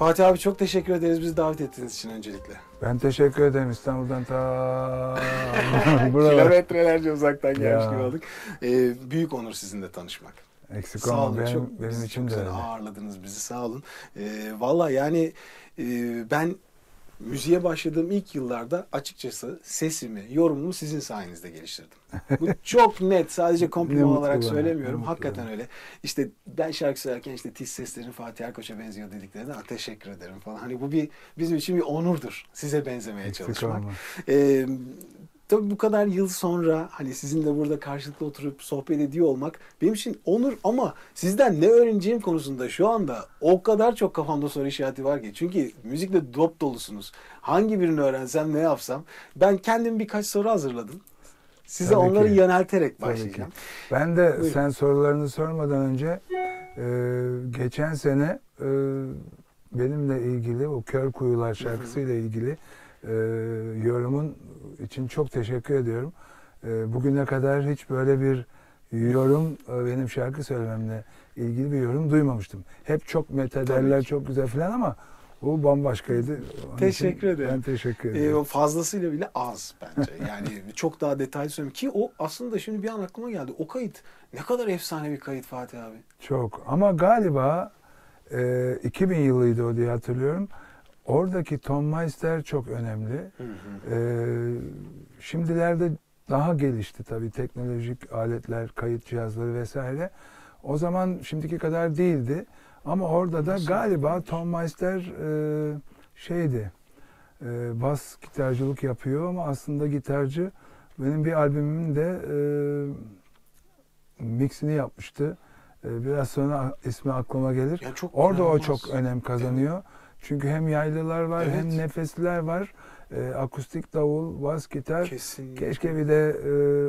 Fatih abi çok teşekkür ederiz bizi davet ettiğiniz için öncelikle. Ben teşekkür ederim İstanbul'dan ta Kilometrelerce uzaktan gelmiş Ya. gibi olduk. Büyük onur sizinle tanışmak. Eksik Sağ olma. olun. Benim için de öyle. Ağırladınız bizi, sağ olun. Valla yani ben müziğe başladığım ilk yıllarda açıkçası sesimi, yorumumu sizin sayenizde geliştirdim. Bu çok net, sadece Ne kompliman mutlu olarak bana, söylemiyorum. ne mutlu Hakikaten bana. öyle. İşte ben şarkı söylerken işte tiz seslerin Fatih Erkoç'a benziyor dediklerinde teşekkür ederim falan. Hani bu bizim için bir onurdur. Size benzemeye Eksik çalışmak. olma. Tabii bu kadar yıl sonra hani sizinle burada karşılıklı oturup sohbet ediyor olmak benim için onur, ama sizden ne öğreneceğim konusunda şu anda o kadar çok kafamda soru işareti var ki. Çünkü müzikle dop dolusunuz. Hangi birini öğrensem, ne yapsam? Ben kendim birkaç soru hazırladım. Size Tabii onları ki. yönelterek Tabii başlayacağım. ki. Ben de Buyurun. sen sorularını sormadan önce geçen sene benimle ilgili o Kör Kuyular şarkısıyla ilgili yorumun için çok teşekkür ediyorum. Bugüne kadar hiç böyle bir yorum, benim şarkı söylememle ilgili bir yorum duymamıştım. Hep çok methederler, çok güzel falan ama bu bambaşkaydı. Onun Teşekkür için ederim. Ben teşekkür ederim. O fazlasıyla bile az bence. Yani çok daha detaylı söyleyeyim ki o aslında şimdi bir an aklıma geldi. O kayıt ne kadar efsane bir kayıt Fatih abi. Çok. Ama galiba 2000 yılıydı o diye hatırlıyorum. Oradaki Tom Meister çok önemli. Şimdilerde daha gelişti tabii teknolojik aletler, kayıt cihazları vesaire. O zaman şimdiki kadar değildi. Ama orada da galiba Tom Meister şeydi, bas gitarcılık yapıyor ama aslında gitarcı. Benim bir albümümün de mixini yapmıştı. Biraz sonra ismi aklıma gelir. Ya çok Orada o inanılmaz. çok önem kazanıyor. Çünkü hem yaylılar var, Evet. hem nefesliler var. Akustik davul, bas gitar. Kesinlikle. Keşke bir de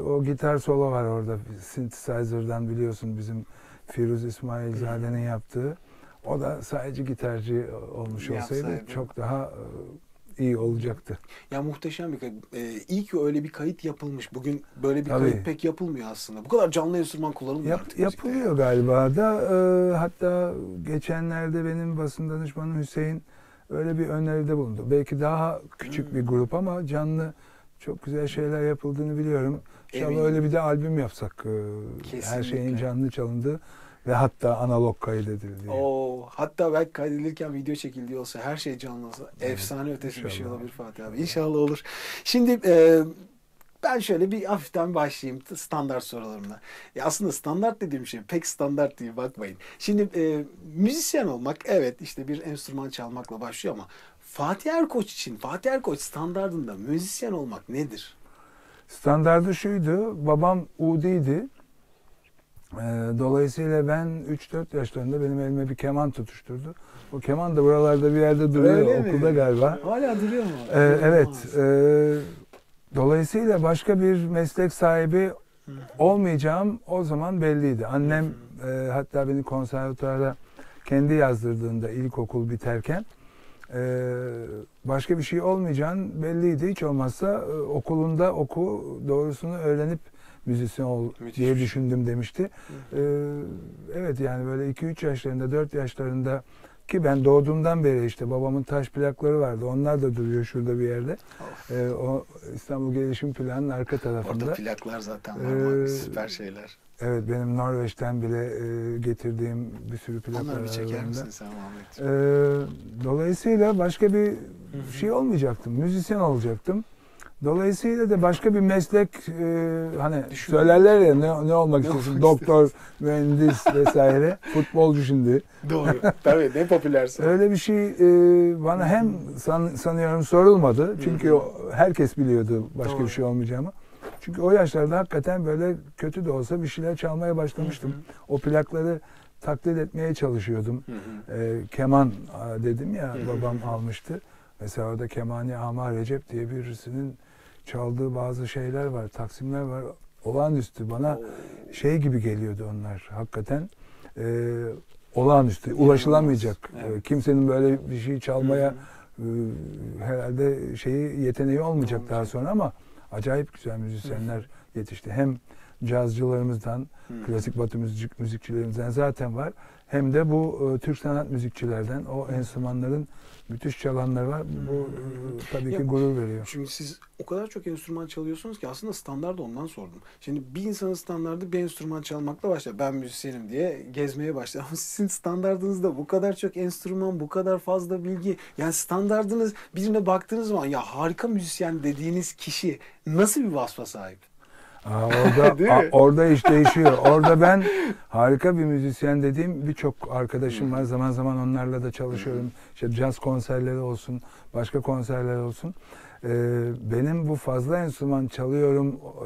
o gitar solo var orada. Synthesizer'dan biliyorsun bizim Firuz İsmailzade'nin yaptığı. O da sadece gitarcı olmuş olsaydı Yapsaydı. çok daha iyi olacaktı. Ya muhteşem bir kayıt. İyi ki öyle bir kayıt yapılmış. Bugün böyle bir Tabii. kayıt pek yapılmıyor aslında. Bu kadar canlı enstrüman kullanılmıyor artık müzikte. Yapılıyor galiba da. Hatta geçenlerde benim basın danışmanım Hüseyin öyle bir öneride bulundu. Belki daha küçük bir grup ama canlı çok güzel şeyler yapıldığını biliyorum. İnşallah Eminim. öyle bir de albüm yapsak. Her şeyin Kesinlikle. canlı çalındığı ve hatta analog kaydedildiği. Hatta belki kaydedilirken video çekildiği olsa, her şey canlı olsa efsane ötesi bir şey İnşallah. olabilir Fatih abi. İnşallah olur. Şimdi ben şöyle bir hafiften başlayayım standart sorularımla. Aslında standart dediğim şey pek standart değil, bakmayın. Şimdi müzisyen olmak, evet işte bir enstrüman çalmakla başlıyor ama Fatih Erkoç için, Fatih Erkoç standardında müzisyen olmak nedir? Standardı şuydu, babam Udi'ydi. Dolayısıyla ben 3-4 yaşlarında benim elime bir keman tutuşturdu. O keman da buralarda bir yerde duruyor, Öyle mi? okulda galiba. Hala duruyor mu? Evet. Dolayısıyla başka bir meslek sahibi olmayacağım o zaman belliydi. Annem hatta beni konservatuara kendi yazdırdığında ilkokul biterken başka bir şey olmayacağın belliydi. Hiç olmazsa okulunda oku, doğrusunu öğrenip müzisyen ol diye düşündüm demişti. Evet yani böyle 2-3 yaşlarında, 4 yaşlarında ki ben doğduğumdan beri işte babamın taş plakları vardı. Onlar da duruyor şurada bir yerde. O İstanbul Gelişim Planı'nın arka tarafında. Orada plaklar zaten var. Süper şeyler. Evet, benim Norveç'ten bile getirdiğim bir sürü plaklar var. Onları bir çeker aralarında. misin sen Muhammed? Dolayısıyla başka bir şey olmayacaktım. Müzisyen olacaktım. Dolayısıyla da başka bir meslek hani söylerler ya ne olmak istiyorsun? Doktor, mühendis vesaire. Futbolcu şimdi. Doğru. Tabii ne popülerse. Öyle bir şey bana hem sanıyorum sorulmadı. Çünkü herkes biliyordu başka bir şey olmayacağımı. Çünkü o yaşlarda hakikaten böyle kötü de olsa bir şeyler çalmaya başlamıştım. O plakları taklit etmeye çalışıyordum. Keman dedim ya, babam almıştı. Mesela orada Kemani Amar Recep diye birisinin çaldığı bazı şeyler var, taksimler var. Olağanüstü bana şey gibi geliyordu onlar hakikaten. Olağanüstü, ulaşılamayacak. Evet. Kimsenin böyle bir şey çalmaya herhalde yeteneği olmayacak daha sonra ama acayip güzel müzisyenler yetişti. Hem cazcılarımızdan, klasik batı müzikçilerimizden zaten var. Hem de bu Türk sanat müzikçilerden, o enstrümanların müthiş çalanları var. Bu tabii ki gurur veriyor. Çünkü siz o kadar çok enstrüman çalıyorsunuz ki aslında standart ondan sordum. Şimdi bir insanın standardı bir enstrüman çalmakla başlar. Ben müzisyenim diye gezmeye başlar. Ama sizin standardınızda bu kadar çok enstrüman, bu kadar fazla bilgi. Yani standardınız, birine baktığınız zaman ya harika müzisyen dediğiniz kişi nasıl bir vasfa sahip? Orada iş değişiyor. Orada ben harika bir müzisyen dediğim birçok arkadaşım var. Zaman zaman onlarla da çalışıyorum. İşte caz konserleri olsun, başka konserler olsun. Benim bu fazla enstrüman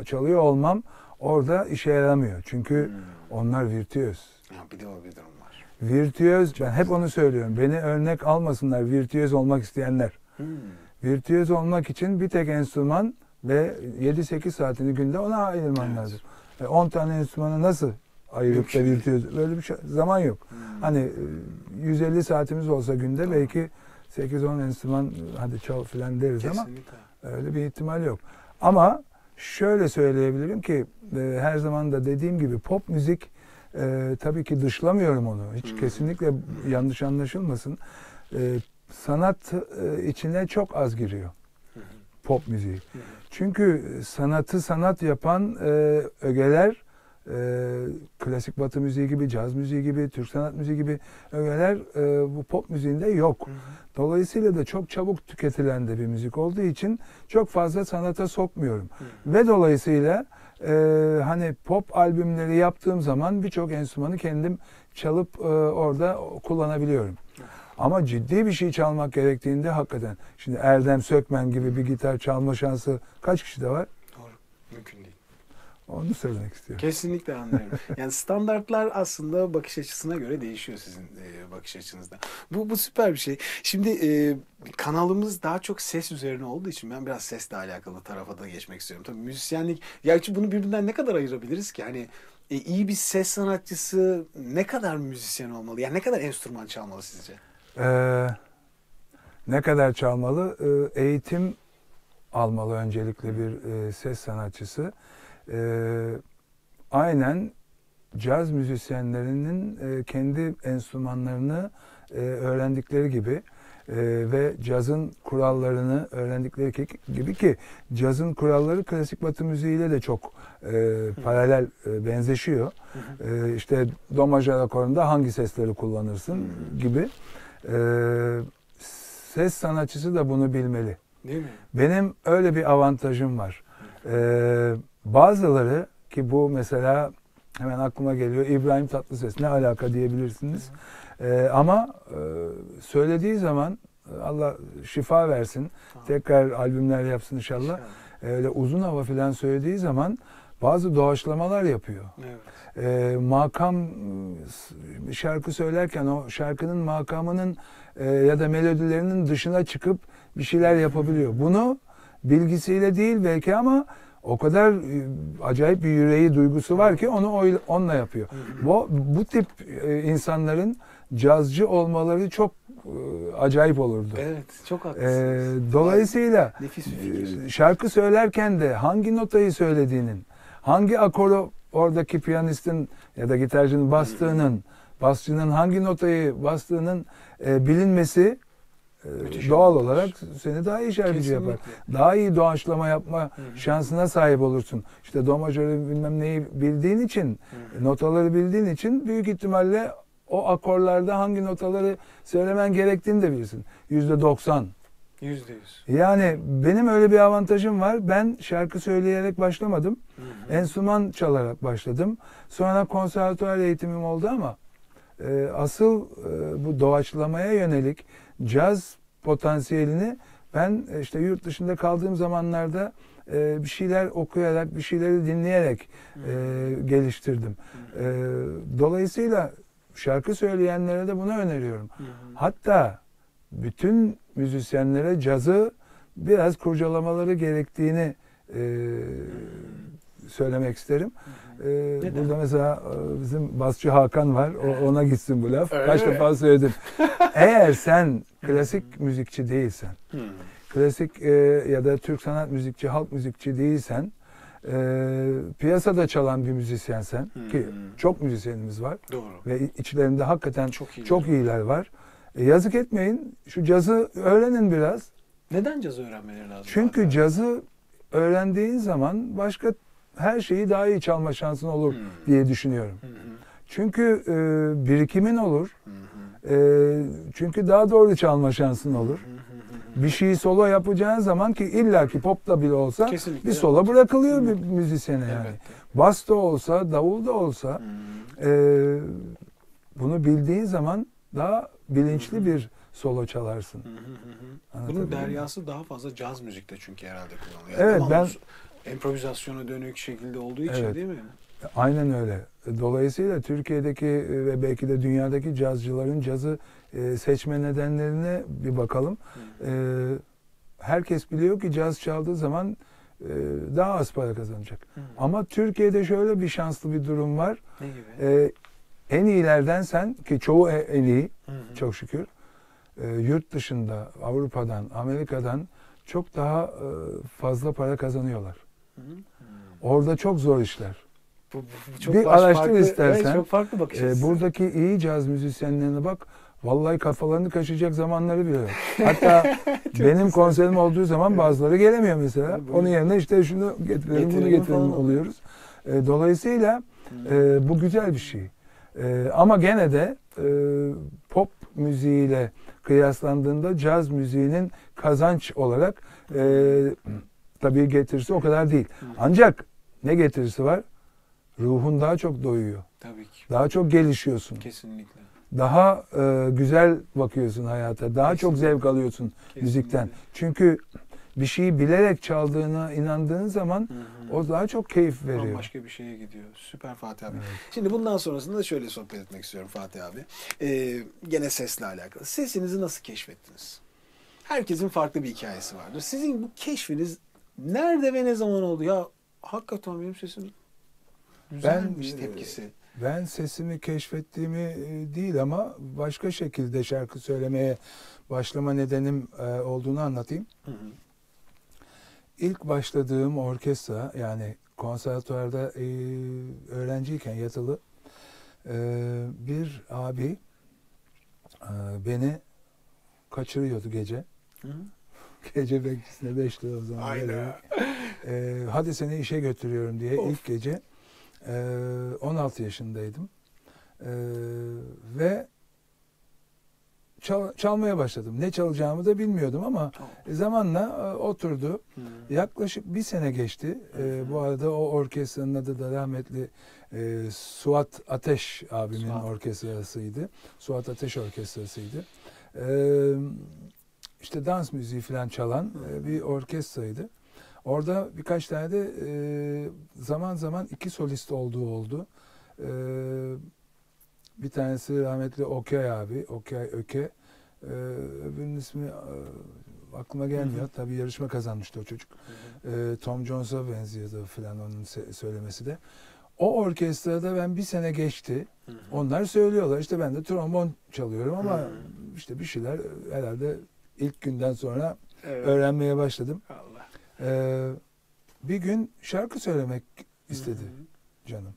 çalıyor olmam orada işe yaramıyor. Çünkü onlar virtüöz. Ya bir de o bir durum var. Virtüöz, ben hep onu söylüyorum. Beni örnek almasınlar virtüöz olmak isteyenler. Virtüöz olmak için bir tek enstrüman ve 7-8 saatini günde ona ayırman lazım. 10 tane enstrümanı nasıl ayırıp da virtüöz? Böyle bir zaman yok. Hani 150 saatimiz olsa günde belki 8-10 enstrüman hadi çal filan deriz. Kesinlikle. Ama öyle bir ihtimal yok. Ama şöyle söyleyebilirim ki her zaman da dediğim gibi pop müzik tabii ki dışlamıyorum onu. Hiç kesinlikle yanlış anlaşılmasın. Sanat içine çok az giriyor. Pop müziği. Çünkü sanatı sanat yapan ögeler klasik batı müziği gibi, caz müziği gibi, Türk sanat müziği gibi ögeler bu pop müziğinde yok. Dolayısıyla da çok çabuk tüketilen de bir müzik olduğu için çok fazla sanata sokmuyorum. Ve dolayısıyla hani pop albümleri yaptığım zaman birçok enstrümanı kendim çalıp orada kullanabiliyorum. Ama ciddi bir şey çalmak gerektiğinde hakikaten. Şimdi Erdem Sökmen gibi bir gitar çalma şansı kaç kişide var? Doğru. Mümkün değil. Onu söylemek istiyorum. Kesinlikle anlıyorum. Yani standartlar aslında bakış açısına göre değişiyor sizin bakış açınızda. Bu süper bir şey. Şimdi kanalımız daha çok ses üzerine olduğu için ben biraz sesle alakalı tarafa da geçmek istiyorum. Tabii müzisyenlik, gerçi bunu birbirinden ne kadar ayırabiliriz ki? Hani iyi bir ses sanatçısı ne kadar müzisyen olmalı? Yani ne kadar enstrüman çalmalı sizce? Ne kadar çalmalı? Eğitim almalı öncelikle bir ses sanatçısı. Aynen caz müzisyenlerinin kendi enstrümanlarını öğrendikleri gibi ve cazın kurallarını öğrendikleri gibi ki cazın kuralları klasik batı müziğiyle de çok paralel benzeşiyor. İşte do majör akorunda hangi sesleri kullanırsın gibi. Ses sanatçısı da bunu bilmeli. Değil mi? Benim öyle bir avantajım var. Bazıları ki bu mesela hemen aklıma geliyor İbrahim Tatlıses ne alaka diyebilirsiniz. Ama söylediği zaman Allah şifa versin. Tekrar albümler yapsın inşallah. Öyle uzun hava falan söylediği zaman bazı doğaçlamalar yapıyor. Evet. Makam şarkı söylerken o şarkının makamının ya da melodilerinin dışına çıkıp bir şeyler yapabiliyor. Bunu bilgisiyle değil belki ama o kadar acayip bir yüreği duygusu var ki onu onunla yapıyor. Bu tip insanların cazcı olmaları çok acayip olurdu. Evet, çok haklısınız. Dolayısıyla nefis bir fikir. Şarkı söylerken de hangi notayı söylediğinin, hangi akoru oradaki piyanistin ya da gitarcının bastığının, basçının hangi notayı bastığının bilinmesi doğal olarak seni daha iyi şarkıcı yapar. Daha iyi doğaçlama yapma şansına sahip olursun. İşte do majörü bilmem neyi bildiğin için, notaları bildiğin için büyük ihtimalle o akorlarda hangi notaları söylemen gerektiğini de bilirsin. %90. %100. Yani benim öyle bir avantajım var. Ben şarkı söyleyerek başlamadım. Enstrüman çalarak başladım. Sonra konservatuvar eğitimim oldu ama asıl bu doğaçlamaya yönelik caz potansiyelini ben işte yurt dışında kaldığım zamanlarda bir şeyler okuyarak, bir şeyleri dinleyerek geliştirdim. Dolayısıyla şarkı söyleyenlere de bunu öneriyorum. Hatta bütün müzisyenlere cazı biraz kurcalamaları gerektiğini söylemek isterim. Burada mesela bizim basçı Hakan var. Ona gitsin bu laf. Kaç defa söyledim. Eğer sen klasik müzikçi değilsen, klasik ya da Türk sanat müzikçi, halk müzikçi değilsen, Piyasada çalan bir müzisyensen ki çok müzisyenimiz var Doğru. ve içlerinde hakikaten Çok çok iyiler var. Yazık etmeyin, şu cazı öğrenin biraz. Neden cazı öğrenmeleri lazım? Çünkü abi? cazı öğrendiğin zaman başka her şeyi daha iyi çalma şansın olur diye düşünüyorum. Çünkü birikimin olur. Çünkü daha doğru çalma şansın olur. Bir şeyi solo yapacağın zaman ki illaki popla bile olsa Kesinlikle. bir solo bırakılıyor bir müzisyene yani. Evet. Bas da olsa, davul da olsa bunu bildiğin zaman daha bilinçli bir solo çalarsın. Bunun deryası daha fazla caz müzikte çünkü herhalde kullanılıyor. Evet, Tamam, ben improvizasyona dönük şekilde olduğu için Evet. değil mi? Aynen öyle. Dolayısıyla Türkiye'deki ve belki de dünyadaki cazcıların cazı seçme nedenlerine bir bakalım. Herkes biliyor ki caz çaldığı zaman daha az para kazanacak. Ama Türkiye'de şöyle bir şanslı bir durum var. Ne gibi? En iyilerden sen ki çoğu en iyi çok şükür. Yurt dışında, Avrupa'dan, Amerika'dan çok daha fazla para kazanıyorlar. Orada çok zor işler. Bu çok Bir araştır farklı, istersen. Evet, çok farklı bakış açısı. Buradaki iyi caz müzisyenlerine bak. Vallahi kafalarını kaşıyacak zamanları bile yok. Hatta benim konserim olduğu zaman bazıları gelemiyor mesela. Tabii. Onun yerine işte şunu getirelim, bunu getirelim falan oluyoruz. Dolayısıyla bu güzel bir şey. Ama gene de pop müziğiyle kıyaslandığında caz müziğinin kazanç olarak tabii getirisi o kadar değil. Ancak ne getirisi var? Ruhun daha çok doyuyor. Tabii ki. Daha çok gelişiyorsun. Kesinlikle. Daha güzel bakıyorsun hayata. Daha çok zevk alıyorsun müzikten. Çünkü bir şeyi bilerek çaldığına inandığın zaman o daha çok keyif veriyor. Başka bir şeye gidiyor. Süper Fatih abi. Evet. Şimdi bundan sonrasında da şöyle sohbet etmek istiyorum Fatih abi. Gene sesle alakalı. Sesinizi nasıl keşfettiniz? Herkesin farklı bir hikayesi vardır. Sizin bu keşfiniz nerede ve ne zaman oldu? Ya hakikaten benim sesim güzelmiş tepkisi. Ben sesimi keşfettiğimi değil ama başka şekilde şarkı söylemeye başlama nedenim olduğunu anlatayım. İlk başladığım orkestra, yani konservatuvarda öğrenciyken yatılı bir abi beni kaçırıyordu gece. Gece bekçisine 5 lira o zaman vererek. Hadi seni işe götürüyorum diye ilk gece 16 yaşındaydım. Ve çalmaya başladım. Ne çalacağımı da bilmiyordum ama zamanla oturdu. Yaklaşık bir sene geçti. Bu arada o orkestranın adı da rahmetli Suat Ateş abimin orkestrasıydı. Suat Ateş orkestrasıydı. İşte dans müziği falan çalan bir orkestraydı. Orada birkaç tane de zaman zaman iki solist olduğu oldu. Bir tanesi rahmetli Okay abi, Okay Öke. Öbürünün ismi aklıma gelmiyor. Tabii yarışma kazanmıştı o çocuk. Tom Jones'a benziyordu falan onun söylemesi de. O orkestrada ben bir sene geçti. Onlar söylüyorlar. İşte ben de trombon çalıyorum ama işte bir şeyler herhalde ilk günden sonra öğrenmeye başladım. Bir gün şarkı söylemek istedi canım.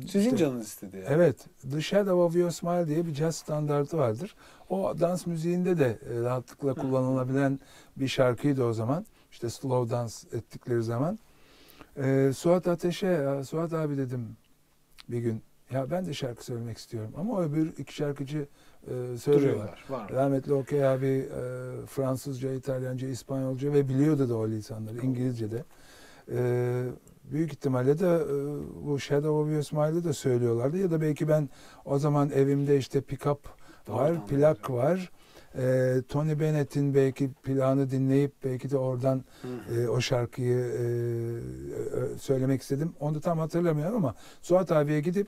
Sizin işte, canınız istedi yani. Evet. The Shadow of Your Smile diye bir caz standartı vardır. O dans müziğinde de rahatlıkla kullanılabilen bir şarkıydı o zaman. İşte slow dans ettikleri zaman. Suat Ateş'e, Suat abi dedim bir gün. Ya ben de şarkı söylemek istiyorum. Ama öbür iki şarkıcı söylüyorlar. Rahmetli Okay abi Fransızca, İtalyanca, İspanyolca ve biliyordu da o lisanları. İngilizce de. Büyük ihtimalle de bu Shadow of Your Smile'ı da söylüyorlardı. Ya da belki ben o zaman evimde işte pick-up var, plak var. Tony Bennett'in belki plağını dinleyip belki de oradan o şarkıyı söylemek istedim. Onu tam hatırlamıyorum ama Suat abiye gidip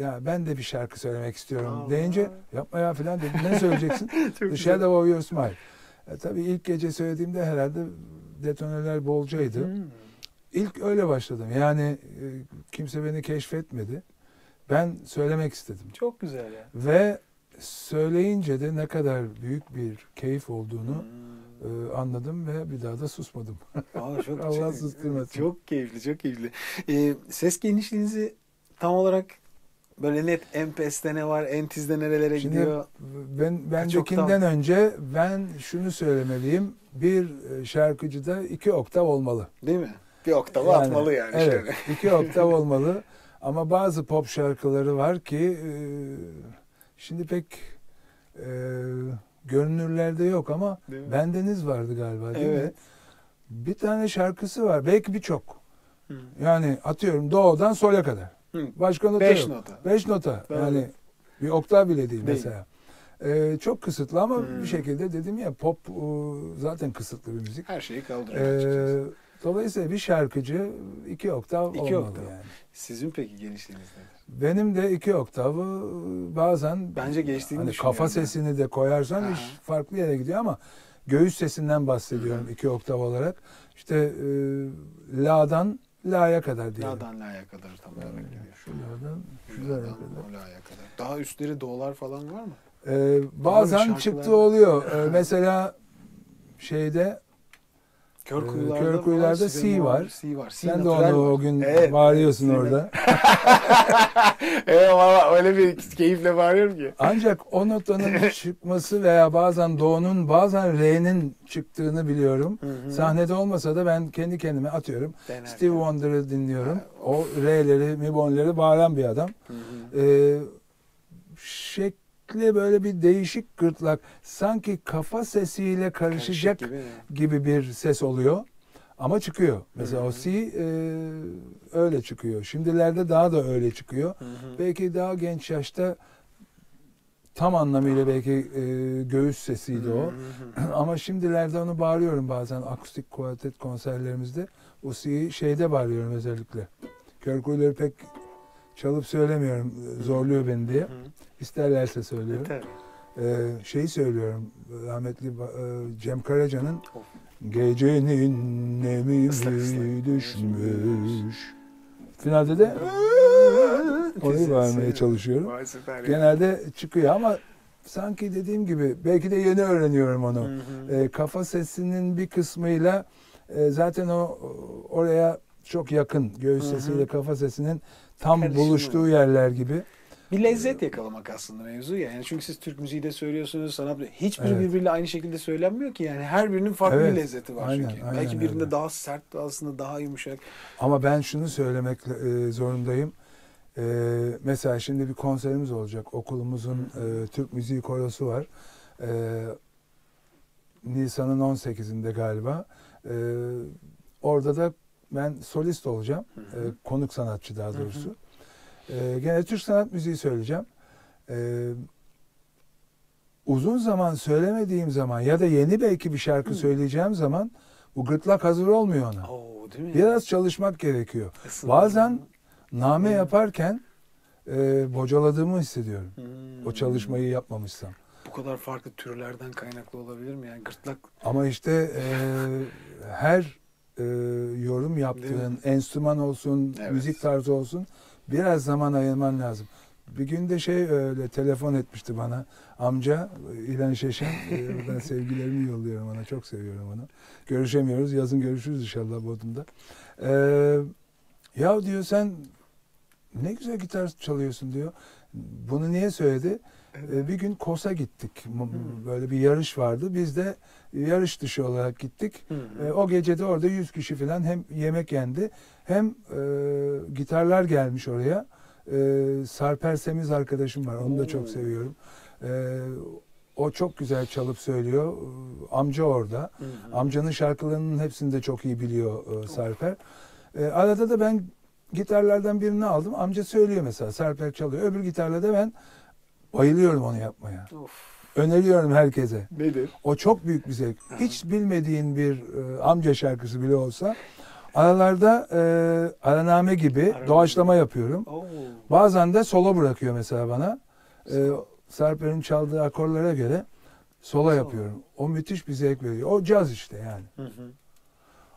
ya ben de bir şarkı söylemek istiyorum deyince yapma ya falan dedim. Ne söyleyeceksin? The Shadow of Your Smile. Tabii ilk gece söylediğimde herhalde detoneler bolcaydı. İlk öyle başladım. Yani kimse beni keşfetmedi. Ben söylemek istedim. Çok güzel ya. Ve söyleyince de ne kadar büyük bir keyif olduğunu Anladım ve bir daha da susmadım. Aa, çok, Allah susturmasın. çok keyifli, çok keyifli. Ses genişliğinizi tam olarak böyle net Empes'te ne var, Entiz'de nerelere Şimdi gidiyor? bendekinden önce ben şunu söylemeliyim. Bir şarkıcıda 2 oktav olmalı. Değil mi? Bir oktava atmalı yani. Evet, Şöyle. 2 oktav olmalı. Ama bazı pop şarkıları var ki şimdi pek görünürlerde yok ama Değil mi? Bendeniz vardı galiba, değil mi? Evet. Bir tane şarkısı var. Belki birçok. Hı. Yani atıyorum do'dan sol'a kadar. Hı. Başka nota 5 yok. nota. 5 nota. Doğru. Yani bir oktav bile değil Değil. mesela. Çok kısıtlı ama Hmm. bir şekilde dedim ya pop zaten kısıtlı bir müzik. Her şeyi kaldırıyor açıkçası. Dolayısıyla bir şarkıcı 2 oktav İki olmalı oktav. yani. Sizin peki genişliğiniz nedir? Benim de 2 oktavı bazen Bence geçtiğini hani düşünüyorum kafa ben. sesini de koyarsan Aha. iş farklı yere gidiyor ama göğüs sesinden bahsediyorum 2 oktav olarak. İşte la'dan la'ya kadar diyelim. La'dan la'ya kadar tam olarak gidiyor. Şu la'dan şu la'ya La'dan kadar. o la'ya kadar. Daha üstleri do'lar falan var mı? Bazen şarkılar çıktı var. oluyor. Mesela şeyde Kör kuyularda, Kör Kuyularda C var. C var. C sen de natural onu var. o gün Evet, bağırıyorsun evet, orada. Evet valla öyle bir keyifle bağırıyorum ki. Ancak o notanın çıkması veya bazen do'nun bazen re'nin çıktığını biliyorum. Hı hı. Sahnede olmasa da ben kendi kendime atıyorum. Denerken. Stevie Wonder'ı dinliyorum. Ha, O re'leri, mi bemolleri bağıran bir adam. Hı hı. Şekli böyle bir değişik gırtlak. Sanki kafa sesiyle karışacak Karışık gibi. gibi bir ses oluyor. Ama çıkıyor. Mesela Hı hı. o C öyle çıkıyor. Şimdilerde daha da öyle çıkıyor. Hı hı. Belki daha genç yaşta tam anlamıyla belki göğüs sesiydi o. Hı hı. Ama şimdilerde onu bağırıyorum bazen akustik kuartet konserlerimizde. O C'yi şeyde bağırıyorum özellikle. Kör Kuyuları pek çalıp söylemiyorum. Zorluyor beni diye. Hı. İsterlerse söylüyorum. Tabii. Şeyi söylüyorum. Rahmetli Cem Karaca'nın Of. Gecenin nemi Islak ıslak. düşmüş. Finalde de orayı bağırmaya çalışıyorum. Vay süper ya. Genelde çıkıyor ama sanki dediğim gibi belki de yeni öğreniyorum onu. Hı hı. Kafa sesinin bir kısmıyla zaten oraya çok yakın göğüs Hı hı. sesiyle kafa sesinin tam Karışımı. buluştuğu yerler gibi. Bir lezzet yakalamak aslında mevzu ya. Yani çünkü siz Türk müziği de söylüyorsunuz, sanat hiçbiri Evet. birbiriyle aynı şekilde söylenmiyor ki yani. Her birinin farklı Evet. bir lezzeti var Aynen, çünkü. aynen Belki birinde öyle. daha sert, aslında daha yumuşak. Ama ben şunu söylemek zorundayım. Mesela şimdi bir konserimiz olacak. Okulumuzun Türk Müziği Korosu var. Nisan'ın 18'inde galiba. Orada da ben solist olacağım. Hı hı. Konuk sanatçı daha Hı hı. doğrusu. Gene Türk sanat müziği söyleyeceğim. Uzun zaman söylemediğim zaman ya da yeni belki bir şarkı söyleyeceğim zaman bu gırtlak hazır olmuyor ona. Oo, değil mi? Biraz çalışmak gerekiyor. Isınma. Bazen name Hı. yaparken bocaladığımı hissediyorum. Hmm. O çalışmayı yapmamışsam. Bu kadar farklı türlerden kaynaklı olabilir mi? Yani gırtlak Ama işte her yorum Değil yaptığın mi? enstrüman olsun, Evet. müzik tarzı olsun biraz zaman ayırman lazım. Bir gün de öyle telefon etmişti bana amca İlhan Şeşen. Ben sevgilerimi yolluyorum ona. Çok seviyorum onu. Görüşemiyoruz. Yazın görüşürüz inşallah Bodrum'da. Ya diyor sen ne güzel gitar çalıyorsun diyor. Bunu niye söyledi? Bir gün KOS'a gittik. Böyle bir yarış vardı. Biz de yarış dışı olarak gittik. Hı. O gece de orada 100 kişi falan hem yemek yendi hem gitarlar gelmiş oraya. Sarper Semiz arkadaşım var. Onu da çok Oo. seviyorum. O çok güzel çalıp söylüyor. Amca orada. Hı hı. Amcanın şarkılarının hepsini de çok iyi biliyor Sarper. Arada da ben gitarlardan birini aldım. Amca söylüyor mesela. Sarper çalıyor. Öbür gitarla da ben bayılıyorum onu yapmaya. Of. Öneriyorum herkese. Nedir? O çok büyük bir zevk. Aha. Hiç bilmediğin bir amca şarkısı bile olsa aralarda araname gibi Araname. doğaçlama yapıyorum. Oo. Bazen de solo bırakıyor mesela bana. Sarper'in çaldığı akorlara göre solo yapıyorum. O müthiş bir zevk veriyor. O caz işte yani. Hı hı.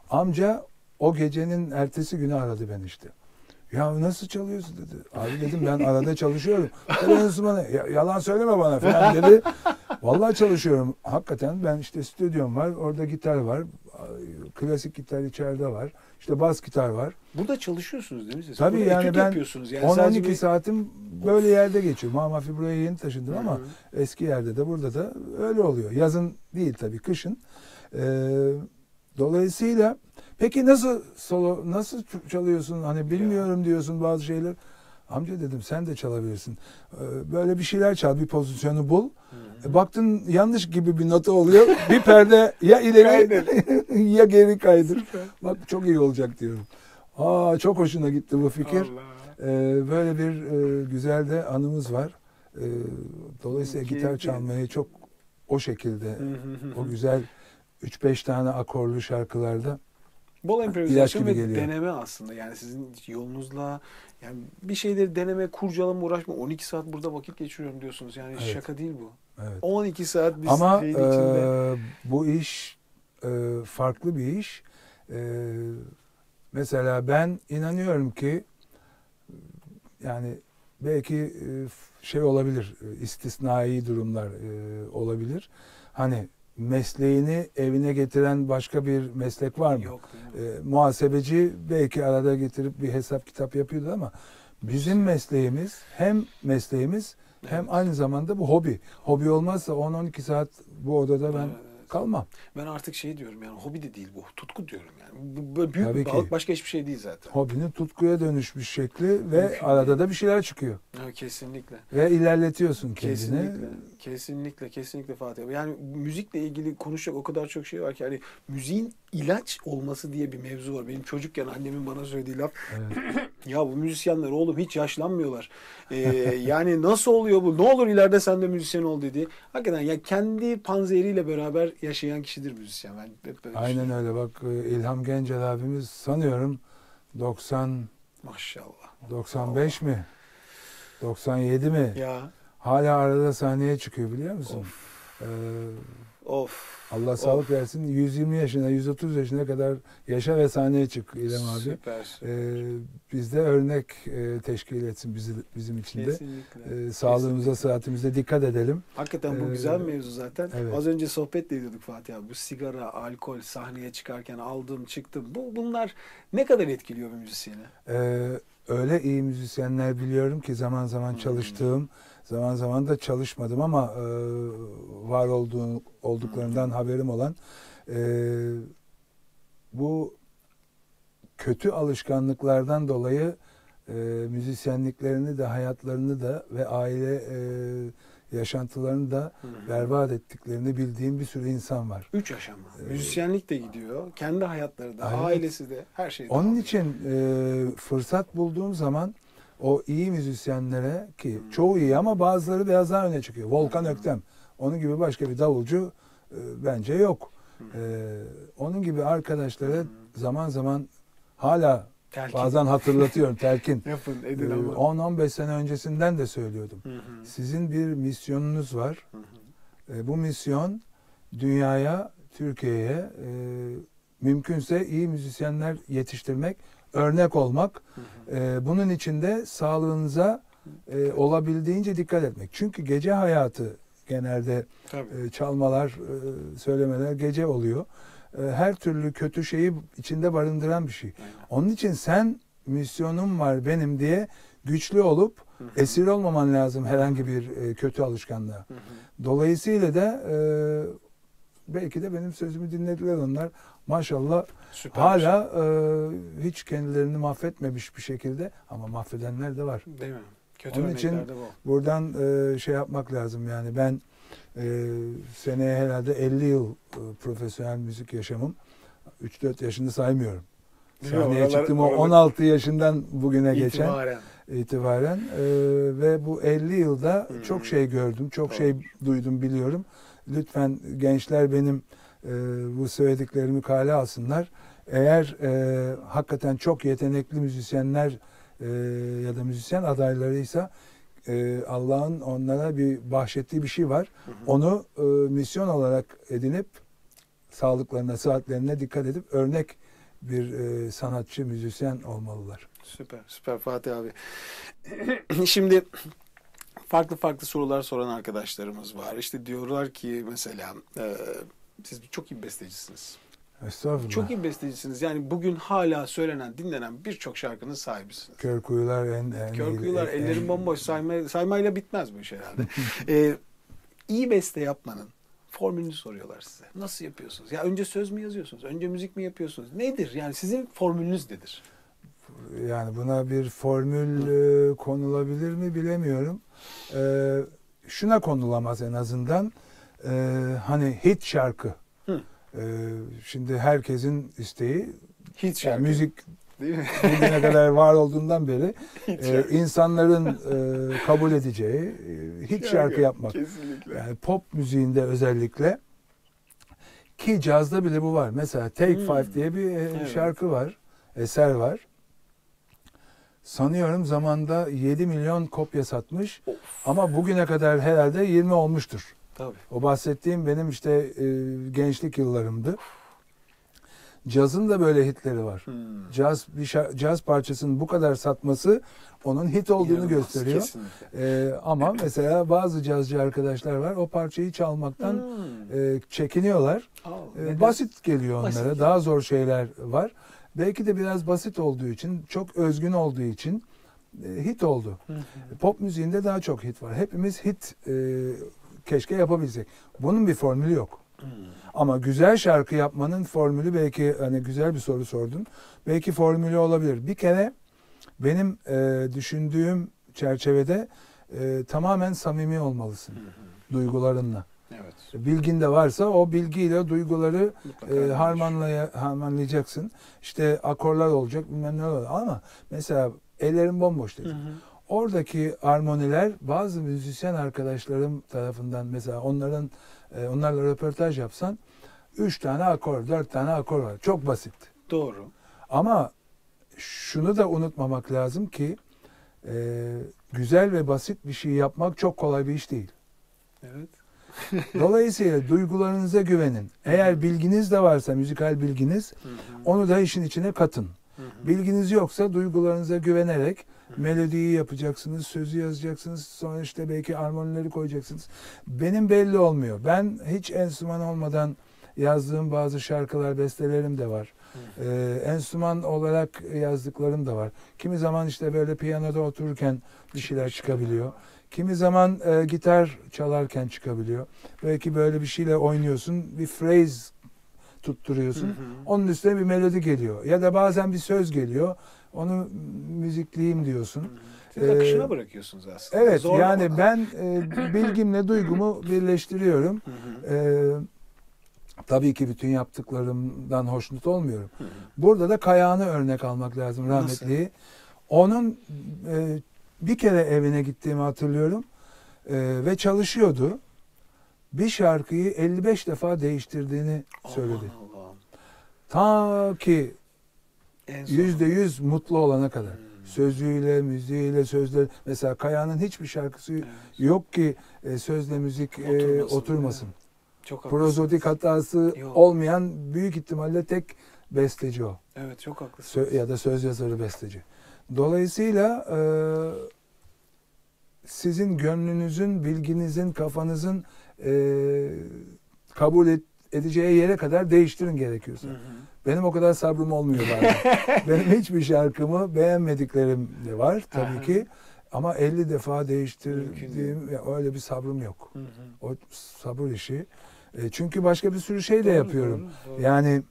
Amca o gecenin ertesi günü aradı beni işte. Ya nasıl çalıyorsun dedi. Abi dedim ben arada çalışıyorum. Enstrümanı yalan söyleme bana falan dedi. Vallahi çalışıyorum. Hakikaten ben işte stüdyom var. Orada gitar var. Klasik gitar içeride var. İşte bas gitar var. Burada çalışıyorsunuz değil mi siz? Tabii burada yani ben yapıyorsunuz. Yani 10-12 saatim böyle yerde geçiyor. Mamafi buraya yeni taşındım ama eski yerde de burada da öyle oluyor. Yazın değil tabii, kışın. Dolayısıyla peki nasıl çalıyorsun? Hani bilmiyorum diyorsun bazı şeyler. Amca dedim sen de çalabilirsin. Böyle bir şeyler çal, bir pozisyonu bul. Baktın yanlış gibi bir nota oluyor. Bir perde ya ileri ya geri kaydır. Bak çok iyi olacak diyorum. Çok hoşuna gitti bu fikir. Böyle bir güzel de anımız var. Dolayısıyla gitar çalmayı çok o şekilde, o güzel 3-5 tane akorlu şarkılarda bol improvizasyon ve geliyor. deneme aslında. Yani sizin yolunuzla yani bir şeyleri deneme, kurcalama, uğraşma. 12 saat burada vakit geçiriyorum diyorsunuz. Yani Evet. şaka değil bu. Evet. 12 saat biz ama içinde. bu iş farklı bir iş. Mesela ben inanıyorum ki yani belki şey olabilir, istisnai durumlar olabilir. Hani mesleğini evine getiren başka bir meslek var mı? Yok, değil mi? Muhasebeci belki arada getirip bir hesap kitap yapıyordu ama bizim mesleğimiz hem mesleğimiz hem aynı zamanda bu hobi. Hobi olmazsa 10-12 saat bu odada ben kalmam. Ben artık şey diyorum yani hobi de değil bu. Tutku diyorum yani. Bu büyük Tabii bir balık, ki. başka hiçbir şey değil zaten. Hobinin tutkuya dönüşmüş şekli ve arada da bir şeyler çıkıyor. Evet, kesinlikle. Ve ilerletiyorsun kendini. Kesinlikle Fatih abi. Yani müzikle ilgili konuşacak o kadar çok şey var ki hani müziğin ilaç olması diye bir mevzu var. Benim çocukken annemin bana söylediği laf. Evet. Ya bu müzisyenler oğlum hiç yaşlanmıyorlar. Yani nasıl oluyor bu? Ne olur ileride sen de müzisyen ol dedi. Hakikaten ya kendi panzehriyle beraber yaşayan kişidir müzisyen. Ben hep böyle Aynen öyle. Bak İlham Gencel abimiz sanıyorum 90 maşallah. 95 mi? 97 mi? Ya. Hala arada sahneye çıkıyor biliyor musun? Of. Allah sağlık versin. 120 yaşına, 130 yaşına kadar yaşa ve sahneye çık İlham abi. Süper. Bizde örnek teşkil etsin bizim için de. Kesinlikle. Sağlığımıza, sıhhatimize dikkat edelim. Hakikaten bu güzel bir mevzu zaten. Evet. Az önce sohbet de ediyorduk Fatih abi. Bu sigara, alkol, sahneye çıkarken aldım, çıktım. Bunlar ne kadar etkiliyor bir müzisyeni? Öyle iyi müzisyenler biliyorum ki zaman zaman çalıştığım, zaman zaman da çalışmadım ama var olduklarından haberim olan bu kötü alışkanlıklardan dolayı müzisyenliklerini de hayatlarını da ve aile yaşantılarını da berbat ettiklerini bildiğim bir sürü insan var. 3 aşama. Müzisyenlik de gidiyor. Kendi hayatları da, Evet. ailesi de, her şey de. Onun için fırsat bulduğum zaman o iyi müzisyenlere ki çoğu iyi ama bazıları biraz daha öne çıkıyor. Volkan Öktem. Onun gibi başka bir davulcu bence yok. Onun gibi arkadaşlara zaman zaman hala Telkin. bazen hatırlatıyorum. Telkin. Yapın, edin ama. 10-15 sene öncesinden de söylüyordum. Sizin bir misyonunuz var. Bu misyon dünyaya, Türkiye'ye mümkünse iyi müzisyenler yetiştirmek, örnek olmak. Bunun için de sağlığınıza olabildiğince dikkat etmek. Çünkü gece hayatı genelde çalmalar, söylemeler gece oluyor. Her türlü kötü şeyi içinde barındıran bir şey. Aynen. Onun için sen misyonum var benim diye güçlü olup esir olmaman lazım herhangi bir kötü alışkanlığa. Dolayısıyla da belki de benim sözümü dinlediler onlar. Maşallah Süper hala hiç kendilerini mahvetmemiş bir şekilde ama mahvedenler de var. Değil mi? Kötü Onun için örneklerde bu. buradan şey yapmak lazım yani ben seneye herhalde 50 yıl profesyonel müzik yaşamım. 3-4 yaşını saymıyorum. Sahneye çıktım o 16 yaşından bugüne geçen itibaren ve bu 50 yılda çok şey gördüm, çok şey duydum, biliyorum. Lütfen gençler benim bu söylediklerimi kale alsınlar. Eğer hakikaten çok yetenekli müzisyenler ya da müzisyen adaylarıysa Allah'ın onlara bir bahşettiği bir şey var. Onu misyon olarak edinip sağlıklarına, sıhhatlerine dikkat edip örnek bir sanatçı, müzisyen olmalılar. Süper, süper Fatih abi. Şimdi farklı sorular soran arkadaşlarımız var. İşte diyorlar ki mesela siz çok iyi bir bestecisiniz. Estağfurullah. Çok iyi bestecisiniz. Yani bugün hala söylenen, dinlenen birçok şarkının sahibisiniz. Kör kuyular Kör kuyular, ellerin bomboş, saymayla bitmez bu iş herhalde. İyi beste yapmanın formülünü soruyorlar size. Nasıl yapıyorsunuz? Ya önce söz mü yazıyorsunuz? Önce müzik mi yapıyorsunuz? Nedir? Yani sizin formülünüz nedir? Yani buna bir formül konulabilir mi bilemiyorum. Şuna konulamaz en azından. Hani hit şarkı. Şimdi herkesin isteği Hit şarkı. Yani müzik değil mi? bugüne kadar var olduğundan beri insanların kabul edeceği hit şarkı yapmak. Kesinlikle. Yani pop müziğinde özellikle, ki cazda bile bu var. Mesela Take Five diye bir şarkı var, eser var. Sanıyorum zamanda 7 milyon kopya satmış. Of. Ama bugüne kadar herhalde 20 olmuştur. Tabii. O bahsettiğim benim işte gençlik yıllarımdı. Cazın da böyle hitleri var. Caz parçasının bu kadar satması onun hit olduğunu İnanılmaz, gösteriyor. Ama mesela bazı cazcı arkadaşlar var. O parçayı çalmaktan çekiniyorlar. Basit geliyor onlara. Basit. Daha zor şeyler var. Belki de biraz basit olduğu için, çok özgün olduğu için hit oldu. Pop müziğinde daha çok hit var. Hepimiz hit keşke yapabilsek. Bunun bir formülü yok. Ama güzel şarkı yapmanın formülü, belki hani güzel bir soru sordun. Belki formülü olabilir. Bir kere benim düşündüğüm çerçevede tamamen samimi olmalısın duygularınla. Evet. Bilgin de varsa o bilgiyle duyguları harmanlayacaksın. İşte akorlar olacak, bilmem ne olacak. Ama mesela ellerin bomboş dedim. Oradaki armoniler bazı müzisyen arkadaşlarım tarafından, mesela onlarla röportaj yapsan 3 tane akor, 4 tane akor var. Çok basit. Doğru. Ama şunu da unutmamak lazım ki güzel ve basit bir şey yapmak çok kolay bir iş değil. Evet. Dolayısıyla duygularınıza güvenin. Eğer bilginiz de varsa, müzikal bilginiz, onu da işin içine katın. Bilginiz yoksa duygularınıza güvenerek melodiyi yapacaksınız, sözü yazacaksınız, sonra işte belki armonileri koyacaksınız. Benim belli olmuyor. Ben hiç enstrüman olmadan yazdığım bazı şarkılar, bestelerim de var. Enstrüman olarak yazdıklarım da var. Kimi zaman işte böyle piyanoda otururken bir şeyler çıkabiliyor. Kimi zaman gitar çalarken çıkabiliyor. Belki böyle bir şeyle oynuyorsun, bir phrase tutturuyorsun. Onun üstüne bir melodi geliyor. Ya da bazen bir söz geliyor. Onu müzikleyeyim diyorsun. Siz akışına bırakıyorsunuz aslında. Evet, Zorlamadan. yani ben bilgimle duygumu birleştiriyorum. Tabii ki bütün yaptıklarımdan hoşnut olmuyorum. Burada da Kayahan'ı örnek almak lazım, rahmetliyi. Nasıl? Onun bir kere evine gittiğimi hatırlıyorum ve çalışıyordu. Bir şarkıyı 55 defa değiştirdiğini söyledi. Allah'ım. Ta ki En son. %100 mutlu olana kadar. Sözüyle, müziğiyle, sözler. Mesela Kayahan'ın hiçbir şarkısı yok ki sözle müzik oturmasın. Çok haklısın. Prozodik hatası Yok. olmayan büyük ihtimalle tek besteci o. Evet, çok haklısın. Ya da söz yazarı, besteci. Dolayısıyla sizin gönlünüzün, bilginizin, kafanızın kabul edeceği yere kadar değiştirin gerekiyorsa. Benim o kadar sabrım olmuyor bazen. Benim hiçbir şarkımı beğenmediklerim de var tabii ki. Ama 50 defa değiştirdiğim öyle bir sabrım yok. O sabır işi. Çünkü başka bir sürü şey de yapıyorum. Doğru. Yani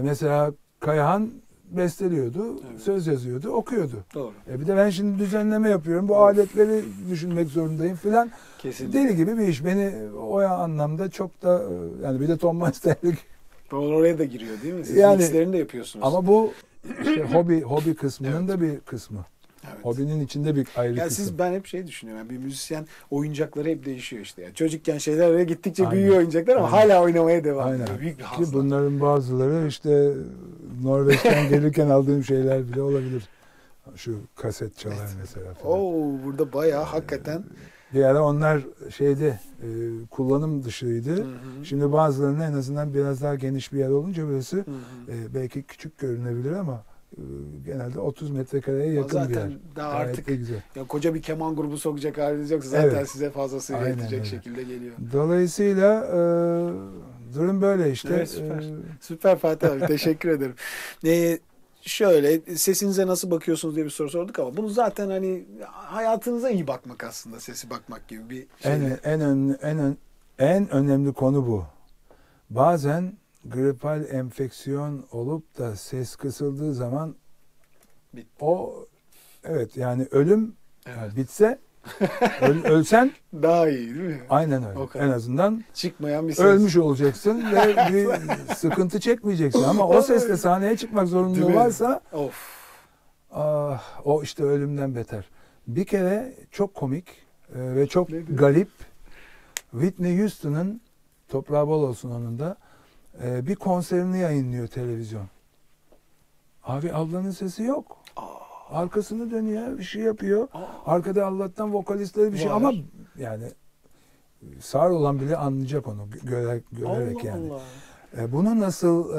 mesela Kayahan besteliyordu, söz yazıyordu, okuyordu. Doğru. Bir de ben şimdi düzenleme yapıyorum. Bu aletleri düşünmek zorundayım filan. Kesinlikle. Deli gibi bir iş. Beni o anlamda çok da, yani bir de Tom Masterlik. Doğru, oraya da giriyor değil mi? Siz Yani, mixlerini de yapıyorsunuz. Ama bu işte hobi kısmının da bir kısmı. Evet. Hobinin içinde bir ayrı Yani kısım. ben hep düşünüyorum. Yani bir müzisyen oyuncakları hep değişiyor işte. Yani çocukken şeyler öyle gittikçe Aynen. büyüyor oyuncaklar ama hala oynamaya devam ediyor. Aynen. Büyük bir Ki hazla. bunların bazıları işte Norveç'ten gelirken aldığım şeyler bile olabilir. Şu kaset çalar mesela falan. Burada bayağı hakikaten Bir ara onlar şeyde kullanım dışıydı. Hı hı. Şimdi bazılarının en azından biraz daha geniş bir yer olunca burası Hı hı. belki küçük görünebilir ama genelde 30 metrekareye yakın zaten bir yer. daha Gayet artık de güzel. ya koca bir keman grubu sokacak haliniz yoksa zaten Evet. size fazlasıyla Aynen yetecek öyle. şekilde geliyor. Dolayısıyla durum böyle işte. Evet, süper. Süper Fatih abi, teşekkür ederim. Şöyle sesinize nasıl bakıyorsunuz diye bir soru sorduk ama bunu zaten hani hayatınıza iyi bakmak, aslında sesi bakmak gibi bir şey. En önemli konu bu. Bazen gripal enfeksiyon olup da ses kısıldığı zaman Bitti. evet yani ölüm Evet. yani bitse ölsen Daha iyi değil mi? aynen öyle. O kadar. En azından Çıkmayan bir ses. ölmüş olacaksın ve bir sıkıntı çekmeyeceksin. Ama o sesle sahneye çıkmak Değil zorunluluğu mi? varsa Of. o işte ölümden beter. Bir kere çok komik ve çok Nedir? garip, Whitney Houston'ın, toprağı bol olsun onun da, bir konserini yayınlıyor televizyon. Abi ablanın sesi yok. Arkasını dönüyor, bir şey yapıyor. Arkada Allah'tan vokalistleri bir şey Var. ama yani sağır olan bile anlayacak onu görerek Allah yani. Allah. Bunu nasıl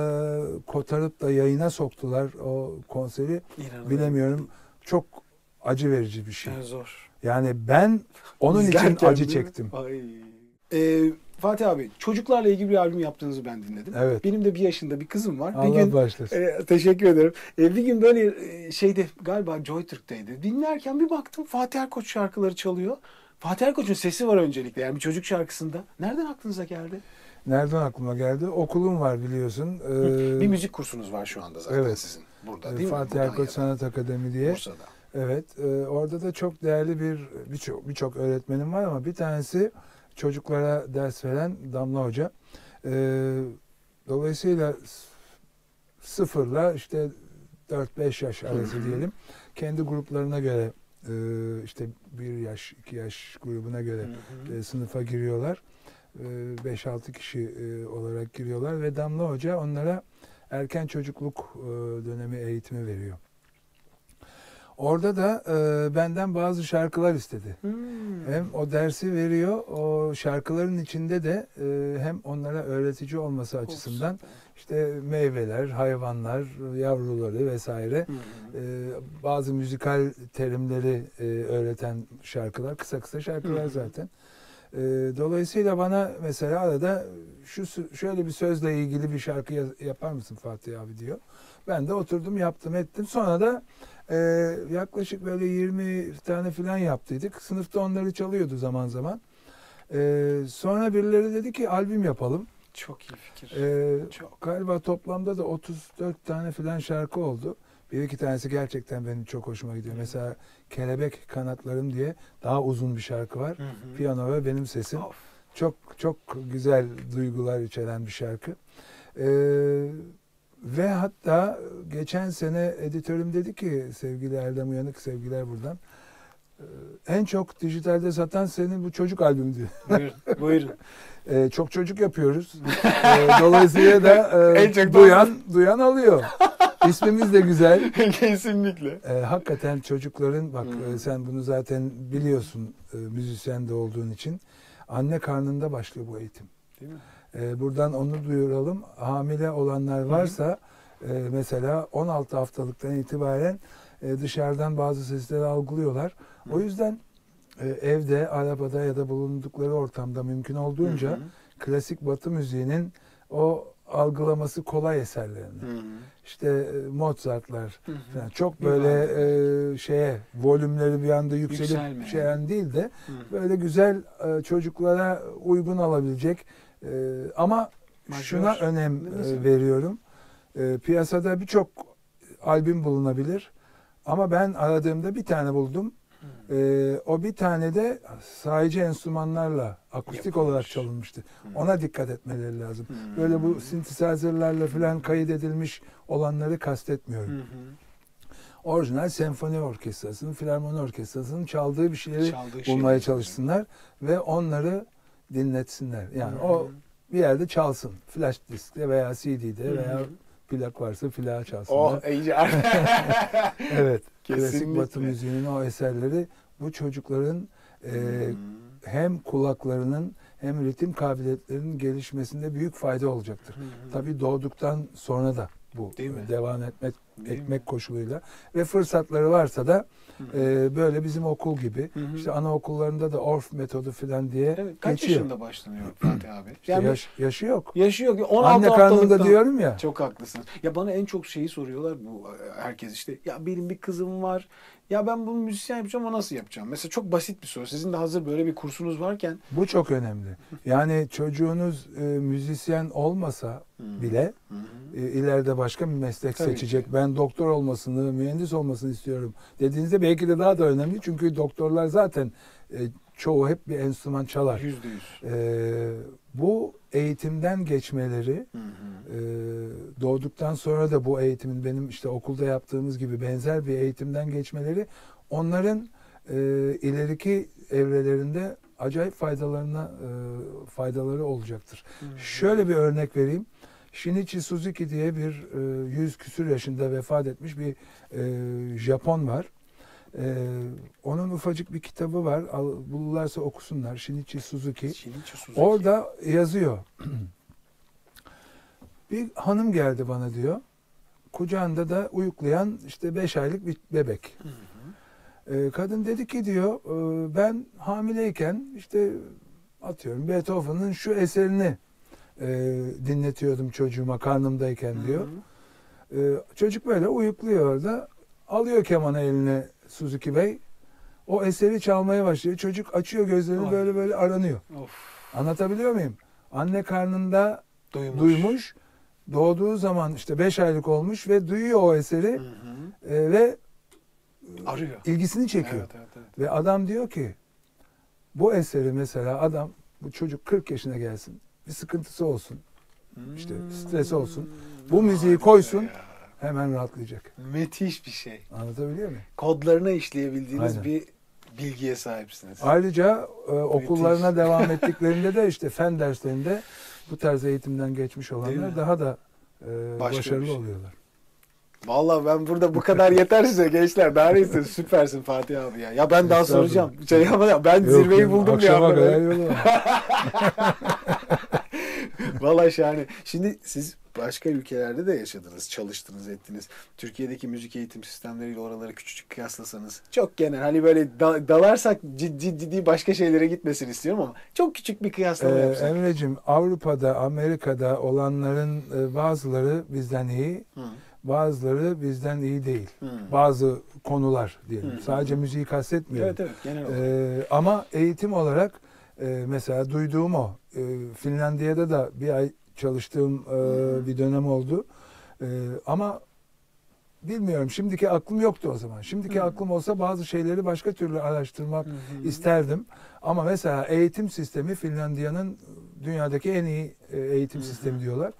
kotarıp da yayına soktular o konseri bilemiyorum. Çok acı verici bir şey. Zor. Yani ben onun İzlerken için acı değil mi? çektim. Fatih abi, çocuklarla ilgili bir albüm yaptığınızı ben dinledim. Evet. Benim de 1 yaşında bir kızım var. Allah Bir gün bağışlasın. teşekkür ederim. Bir gün böyle şeyde, galiba Joy Türk'teydi. Dinlerken bir baktım Fatih Erkoç şarkıları çalıyor. Fatih Erkoç'un sesi var öncelikle, yani bir çocuk şarkısında. Nereden aklınıza geldi? Nereden aklıma geldi? Okulum var biliyorsun. Bir müzik kursunuz var şu anda zaten evet. sizin burada, değil mi? Fatih Erkoç Sanat Akademi diye. Bursa'da. Evet. Orada da çok değerli birçok öğretmenim var ama bir tanesi çocuklara ders veren Damla Hoca. Dolayısıyla sıfırla işte 4-5 yaş arası diyelim. Kendi gruplarına göre işte 1 yaş, 2 yaş grubuna göre sınıfa giriyorlar. 5-6 kişi olarak giriyorlar ve Damla Hoca onlara erken çocukluk dönemi eğitimi veriyor. Orada da benden bazı şarkılar istedi. Hem o dersi veriyor, o şarkıların içinde de hem onlara öğretici olması açısından işte meyveler, hayvanlar, yavruları vesaire bazı müzikal terimleri öğreten şarkılar, kısa şarkılar zaten. Dolayısıyla bana mesela arada şöyle bir sözle ilgili bir şarkı yapar mısın Fatih abi diyor. Ben de oturdum, yaptım, ettim. Sonra da yaklaşık böyle 20 tane falan yaptıydık. Sınıfta onları çalıyordu zaman zaman. Sonra birileri dedi ki albüm yapalım. Çok iyi fikir. Çok. Galiba toplamda da 34 tane falan şarkı oldu. Bir iki tanesi gerçekten benim çok hoşuma gidiyor. Mesela Kelebek Kanatlarım diye daha uzun bir şarkı var. Piyano ve benim sesim. Çok çok güzel duygular içeren bir şarkı. Ve hatta geçen sene editörüm dedi ki, sevgili Erdem Uyanık, sevgiler buradan, en çok dijitalde satan senin bu çocuk albümü diyor. Buyurun. Çok çocuk yapıyoruz. Dolayısıyla da En çok duyan alıyor. İsmimiz de güzel. Kesinlikle. Hakikaten çocukların, bak sen bunu zaten biliyorsun, müzisyen de olduğun için, anne karnında başlıyor bu eğitim. Değil mi? Buradan onu duyuralım. Hamile olanlar varsa mesela 16 haftalıktan itibaren dışarıdan bazı sesleri algılıyorlar. O yüzden evde, arabada ya da bulundukları ortamda mümkün olduğunca klasik Batı müziğinin o algılaması kolay eserlerini. İşte Mozart'lar falan. Çok böyle volümleri bir anda yükselip şeyen değil de böyle güzel çocuklara uygun alabilecek ama şuna önem veriyorum. Piyasada birçok albüm bulunabilir ama ben aradığımda bir tane buldum. O bir tane de sadece enstrümanlarla, akustik olarak çalınmıştı. Ona dikkat etmeleri lazım. Böyle bu synthesizer'larla falan kaydedilmiş olanları kastetmiyorum. Orijinal senfoni orkestrasının, filarmoni orkestrasının çaldığı bir şeyleri bulmaya çalışsınlar ve onları dinletsinler. Yani o bir yerde çalsın. Flash diskte veya CD'de veya plak varsa plağa çalsınlar. iyice. Evet. Kesinlikle. Klasik Batı müziğinin o eserleri bu çocukların hem kulaklarının hem ritim kabiliyetlerinin gelişmesinde büyük fayda olacaktır. Tabii doğduktan sonra da bu Değil mi? devam etmek Değil mi? koşuluyla ve fırsatları varsa da böyle bizim okul gibi işte anaokullarında da Orff metodu falan diye Evet, kaç geçiyor. yaşında başlanıyor Fatih abi? İşte Yani yaşı yok. yaşı yok. 16 Anne karnında haftalıktan. diyorum ya. Çok haklısın. Ya bana en çok şeyi soruyorlar bu herkes işte. Ya benim bir kızım var. Ya ben bunu müzisyen yapacağım ama nasıl yapacağım? Mesela çok basit bir soru. Sizin de hazır böyle bir kursunuz varken. Bu çok önemli. Yani çocuğunuz müzisyen olmasa bile ileride başka bir meslek Tabii seçecek. ki. Ben doktor olmasını, mühendis olmasını istiyorum dediğinizde belki de daha da önemli. Çünkü doktorlar zaten çoğu hep bir enstrüman çalar. %100. Bu eğitimden geçmeleri, doğduktan sonra da bu eğitimin benim işte okulda yaptığımız gibi benzer bir eğitimden geçmeleri onların ileriki evrelerinde acayip faydaları olacaktır. Şöyle bir örnek vereyim. Shinichi Suzuki diye bir 100 küsür yaşında vefat etmiş bir Japon var. Onun ufacık bir kitabı var. Bulurlarsa okusunlar. Shinichi Suzuki. Orada yazıyor. Bir hanım geldi bana diyor. Kucağında da uyuklayan işte 5 aylık bir bebek. Kadın dedi ki diyor ben hamileyken işte atıyorum Beethoven'ın şu eserini dinletiyordum çocuğuma karnımdayken diyor. Çocuk böyle uyukluyor orada. Alıyor kemanı eline Suzuki Bey. O eseri çalmaya başlıyor. Çocuk açıyor gözlerini böyle aranıyor. Of. Anlatabiliyor muyum? Anne karnında duymuş. Doğduğu zaman işte 5 aylık olmuş ve duyuyor o eseri ve arıyor. İlgisini çekiyor. Evet. Ve adam diyor ki bu eseri mesela bu çocuk 40 yaşına gelsin. Bir sıkıntısı olsun. İşte stresi olsun. Bu müziği koysun. Hemen rahatlayacak. Müthiş bir şey. Anlatabiliyor muyum? Kodlarına işleyebildiğiniz Aynen. bir bilgiye sahipsiniz. Ayrıca okullarına devam ettiklerinde de işte fen derslerinde bu tarz eğitimden geçmiş olanlar daha da başarılı oluyorlar. Vallahi ben burada bu kadar yeter size gençler. Daha neyse süpersin Fatih abi ya. Ya ben daha soracağım. Ben zirveyi buldum ya. Akşama kadar yolu var. Vallahi şahane. Şimdi siz başka ülkelerde de yaşadınız, çalıştınız, ettiniz. Türkiye'deki müzik eğitim sistemleriyle oraları küçücük kıyaslasanız. Çok genel. Hani böyle dalarsak ciddi başka şeylere gitmesin istiyorum ama çok küçük bir kıyaslama yapsak. Emre'cim Avrupa'da, Amerika'da olanların bazıları bizden iyi. Bazıları bizden iyi değil. Bazı konular diyelim. Sadece müziği kastetmiyorum. Evet, genel olarak. Ama eğitim olarak mesela duyduğum o. Finlandiya'da da bir ay çalıştığım bir dönem oldu. Ama bilmiyorum. Şimdiki aklım yoktu o zaman. Şimdiki aklım olsa bazı şeyleri başka türlü araştırmak isterdim. Ama mesela eğitim sistemi Finlandiya'nın dünyadaki en iyi eğitim sistemi diyorlar.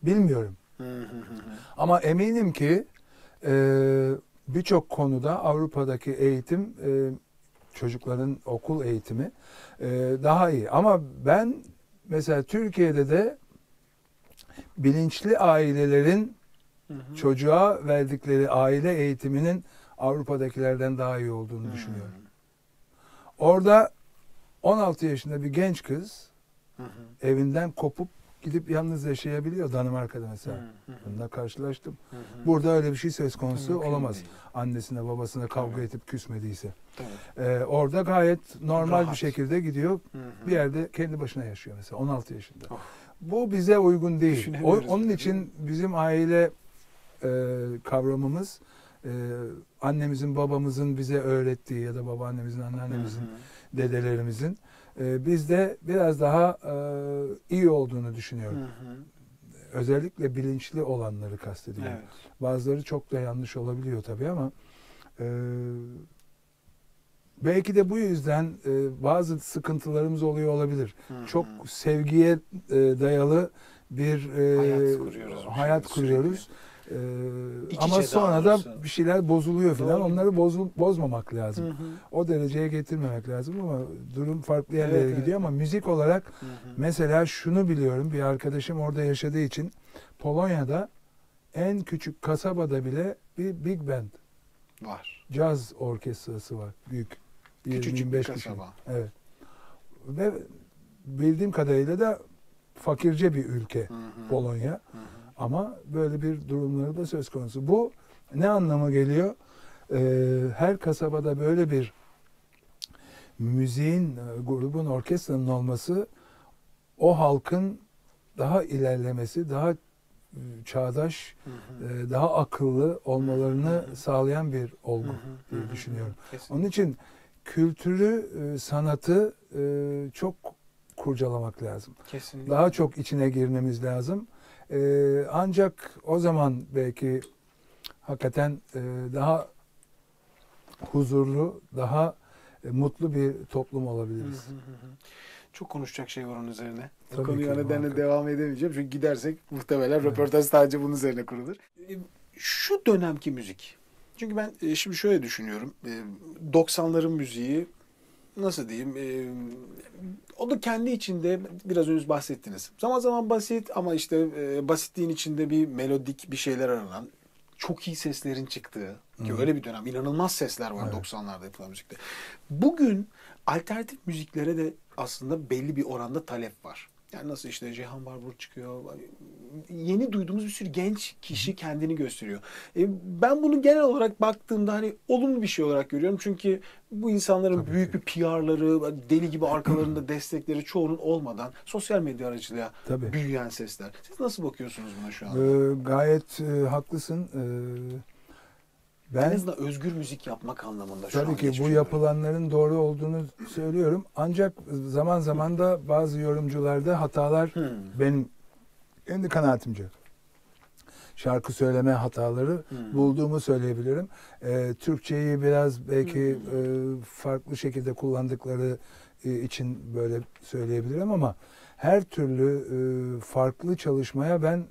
Bilmiyorum. Ama eminim ki birçok konuda Avrupa'daki eğitim çocukların okul eğitimi daha iyi. Ama ben mesela Türkiye'de de bilinçli ailelerin çocuğa verdikleri aile eğitiminin Avrupa'dakilerden daha iyi olduğunu düşünüyorum. Orada 16 yaşında bir genç kız evinden kopup gidip yalnız yaşayabiliyor Danimarka'da mesela. Bununla karşılaştım. Burada öyle bir şey söz konusu olamaz. Değil. Annesine babasına kavga edip küsmediyse. Orada gayet normal bir şekilde gidiyor. Bir yerde kendi başına yaşıyor mesela 16 yaşında. Bu bize uygun değil. Onun için bizim aile kavramımız annemizin babamızın bize öğrettiği ya da babaannemizin anneannemizin dedelerimizin bizde biraz daha iyi olduğunu düşünüyorum. Özellikle bilinçli olanları kastediyorum. Evet. Bazıları çok da yanlış olabiliyor tabii ama belki de bu yüzden bazı sıkıntılarımız oluyor olabilir. Çok sevgiye dayalı bir hayat kuruyoruz. Ama sonra da bir şeyler bozuluyor falan. Onları bozmamak lazım. O dereceye getirmemek lazım ama durum farklı yerlere gidiyor ama müzik olarak mesela şunu biliyorum. Bir arkadaşım orada yaşadığı için Polonya'da en küçük kasabada bile bir big band var. Caz orkestrası var. Büyük. Küçücük bir kasaba. Evet. ve bildiğim kadarıyla da fakirce bir ülke Polonya. Ama böyle bir durumları da söz konusu. Bu ne anlama geliyor? Her kasabada böyle bir müziğin, grubun, orkestranın olması o halkın daha ilerlemesi, daha çağdaş, daha akıllı olmalarını sağlayan bir olgu diye düşünüyorum. Kesinlikle. Onun için kültürü, sanatı çok kurcalamak lazım. Kesinlikle. Daha çok içine girmemiz lazım. Ancak o zaman belki hakikaten daha huzurlu, daha mutlu bir toplum olabiliriz. Çok konuşacak şey var onun üzerine. Bu Tabii konuya ki, nedenle muhakkak. devam edemeyeceğim. Çünkü gidersek muhtemelen röportaj sadece bunun üzerine kurulur. Şu dönemki müzik. Çünkü ben şimdi şöyle düşünüyorum. 90'ların müziği nasıl diyeyim? O da kendi içinde biraz önce bahsettiniz. Zaman zaman basit ama işte basitliğin içinde bir melodik bir şeyler aranan, çok iyi seslerin çıktığı ki öyle bir dönem. İnanılmaz sesler var 90'larda yapılan müzikte. Bugün alternatif müziklere de aslında belli bir oranda talep var. Yani nasıl işte Cihan Barbur çıkıyor. Yeni duyduğumuz bir sürü genç kişi kendini gösteriyor. Ben bunu genel olarak baktığımda hani olumlu bir şey olarak görüyorum. Çünkü bu insanların Tabii büyük ki. bir PR'ları, deli gibi arkalarında destekleri çoğunun olmadan sosyal medya aracılığıyla Tabii. büyüyen sesler. Siz nasıl bakıyorsunuz buna şu anda? Gayet haklısın. En Ben azından özgür müzik yapmak anlamında şu tabii an ki bu geçmiş yapılanların doğru olduğunu söylüyorum. Ancak zaman zaman da bazı yorumcularda hatalar benim kendi kanaatimce şarkı söyleme hataları bulduğumu söyleyebilirim. Türkçeyi biraz belki farklı şekilde kullandıkları için böyle söyleyebilirim ama her türlü farklı çalışmaya ben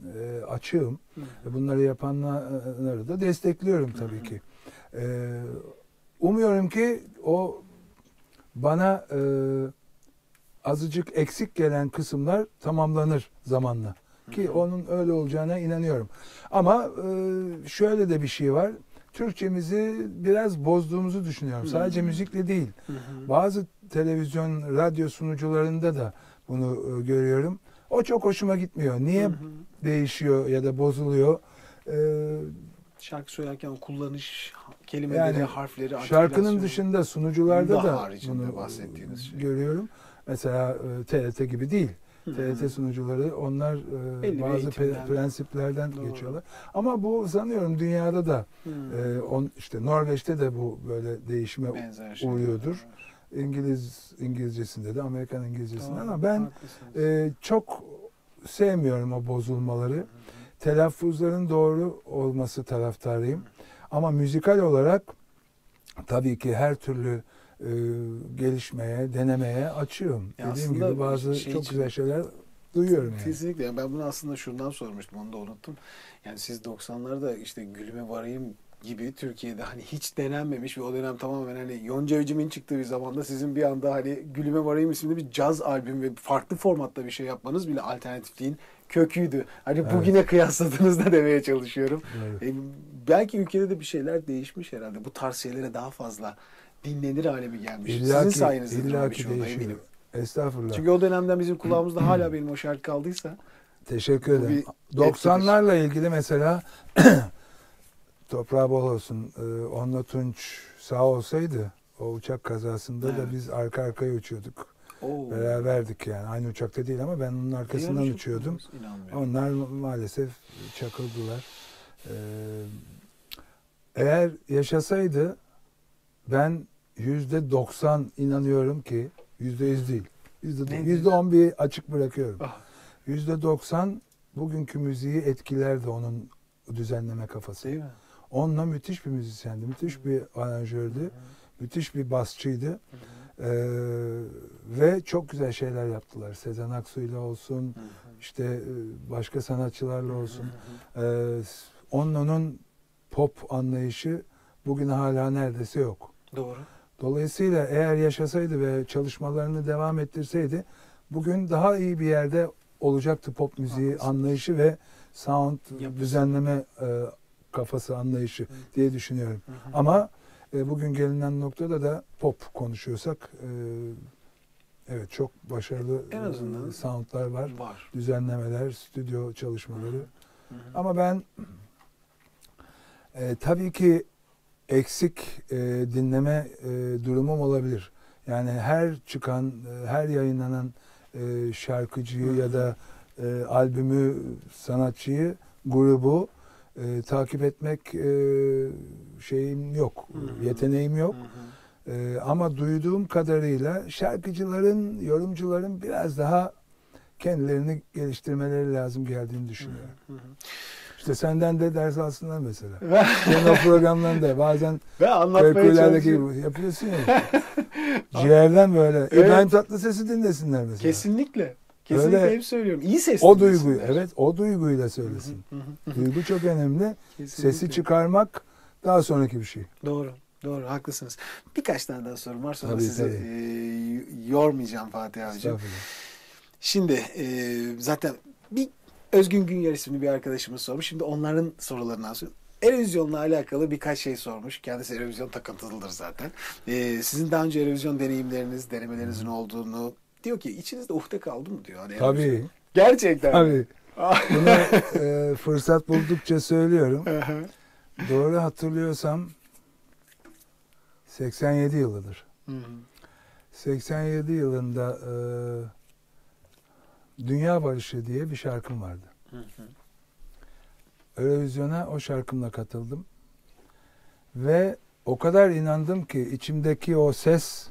açığım. Bunları yapanları da destekliyorum tabii ki. Umuyorum ki o bana azıcık eksik gelen kısımlar tamamlanır zamanla. Ki onun öyle olacağına inanıyorum. Ama şöyle de bir şey var. Türkçemizi biraz bozduğumuzu düşünüyorum. Sadece müzikle değil. Bazı televizyon, radyo sunucularında da bunu görüyorum. O çok hoşuma gitmiyor. Niye değişiyor ya da bozuluyor? Şarkı söylerken o kullanış, kelimeleri, Yani harfleri, şarkının artikülasyonu dışında sunucularda daha da haricinde bunu bahsettiğiniz şey. görüyorum. Mesela TRT gibi değil. TRT sunucuları onlar Belli bir bazı eğitimden. prensiplerden Doğru. geçiyorlar. Ama bu sanıyorum dünyada da işte Norveç'te de bu böyle değişime Benzer şeyler uğruyordur. var. İngilizcesinde de, Amerikan İngilizcesinde, Doğru, ama ben haklısınız. çok sevmiyorum o bozulmaları. Telaffuzların doğru olması taraftarıyım. Ama müzikal olarak tabii ki her türlü gelişmeye, denemeye açığım. Ya Dediğim aslında gibi bazı şey çok için- güzel şeyler duyuyorum yani. Kesinlikle. Yani ben bunu aslında şundan sormuştum. Onu da unuttum. Yani siz 90'larda işte Gülüme Varayım gibi Türkiye'de hani hiç denenmemiş ve o dönem tamamen hani Yonca Evcimik'in çıktığı bir zamanda sizin bir anda hani Gülüme Varayım isimli bir caz albüm ve farklı formatta bir şey yapmanız bile alternatifliğin köküydü. Hani Evet. bugüne kıyasladığınızda demeye çalışıyorum. Evet. Belki ülkede de bir şeyler değişmiş herhalde. Bu tarz şeylere daha fazla dinlenir hale mi gelmiş? Sizin İlla sayenizde bir ki şey oldu değişiyor. eminim. Estağfurullah. Çünkü o dönemden bizim kulağımızda hala benim o şarkı kaldıysa Teşekkür bu ederim. bir 90'larla ilgili mesela toprağı bol olsun. Onunla Tunç sağ olsaydı o uçak kazasında da Evet. biz arka arkaya uçuyorduk. Oo. Beraberdik yani. Aynı uçakta değil ama ben onun arkasından Diğer uçuyordum. uçak- İnanmıyorum. Onlar maalesef çakıldılar. Eğer yaşasaydı ben %90 inanıyorum ki, %100 değil. %10 bir açık bırakıyorum. Ah. %90 bugünkü müziği etkilerdi onun düzenleme kafası. Değil mi? Onunla müthiş bir müzisyendi, müthiş bir aranjördü, müthiş bir basçıydı. Ve çok güzel şeyler yaptılar. Sezen Aksu'yla olsun, işte başka sanatçılarla olsun. Onun pop anlayışı bugün hala neredeyse yok. Doğru. Dolayısıyla eğer yaşasaydı ve çalışmalarını devam ettirseydi bugün daha iyi bir yerde olacaktı pop müziği Haklısın. anlayışı ve sound Yapısı. düzenleme kafası anlayışı diye düşünüyorum. Ama bugün gelinen noktada da pop konuşuyorsak Evet, çok başarılı En azından soundlar var. var. Düzenlemeler, stüdyo çalışmaları. Hı hı. Ama ben tabii ki eksik dinleme durumum olabilir. Yani her çıkan, her yayınlanan şarkıcıyı ya da albümü, sanatçıyı, grubu takip etmek şeyim yok, yeteneğim yok. Ama duyduğum kadarıyla şarkıcıların, yorumcuların biraz daha kendilerini geliştirmeleri lazım geldiğini düşünüyorum. İşte senden de ders alsınlar mesela. Senin o programlarında bazen köylerdeki gibi yapıyorsun ya. Ciğerden böyle. Evet. İbrahim Tatlıses'i dinlesinler mesela. Kesinlikle. Kesinlikle öyle, hep söylüyorum. İyi ses o duyguyu, evet, o duyguyla söylesin. Duygu çok önemli. Kesinlikle. Sesi çıkarmak daha sonraki bir şey. Doğru. Doğru, haklısınız. Birkaç tane daha sorum var, sonra sizi yormayacağım Fatih abicim. Şimdi zaten bir Özgün Günyer isimli bir arkadaşımız sormuş. Şimdi onların sorularını alsın. Eurovision'la alakalı birkaç şey sormuş. Kendisi Eurovision takıntılıdır zaten. Sizin daha önce Eurovision deneyimleriniz, denemelerinizin olduğunu diyor ki içinizde ukde kaldı mı diyor. Hani tabii. Gerçekten. Tabii. Bunu fırsat buldukça söylüyorum. Doğru hatırlıyorsam 87 yılıdır. 87 yılında Dünya Barışı diye bir şarkım vardı. Eurovision'a o şarkımla katıldım. Ve o kadar inandım ki içimdeki o ses,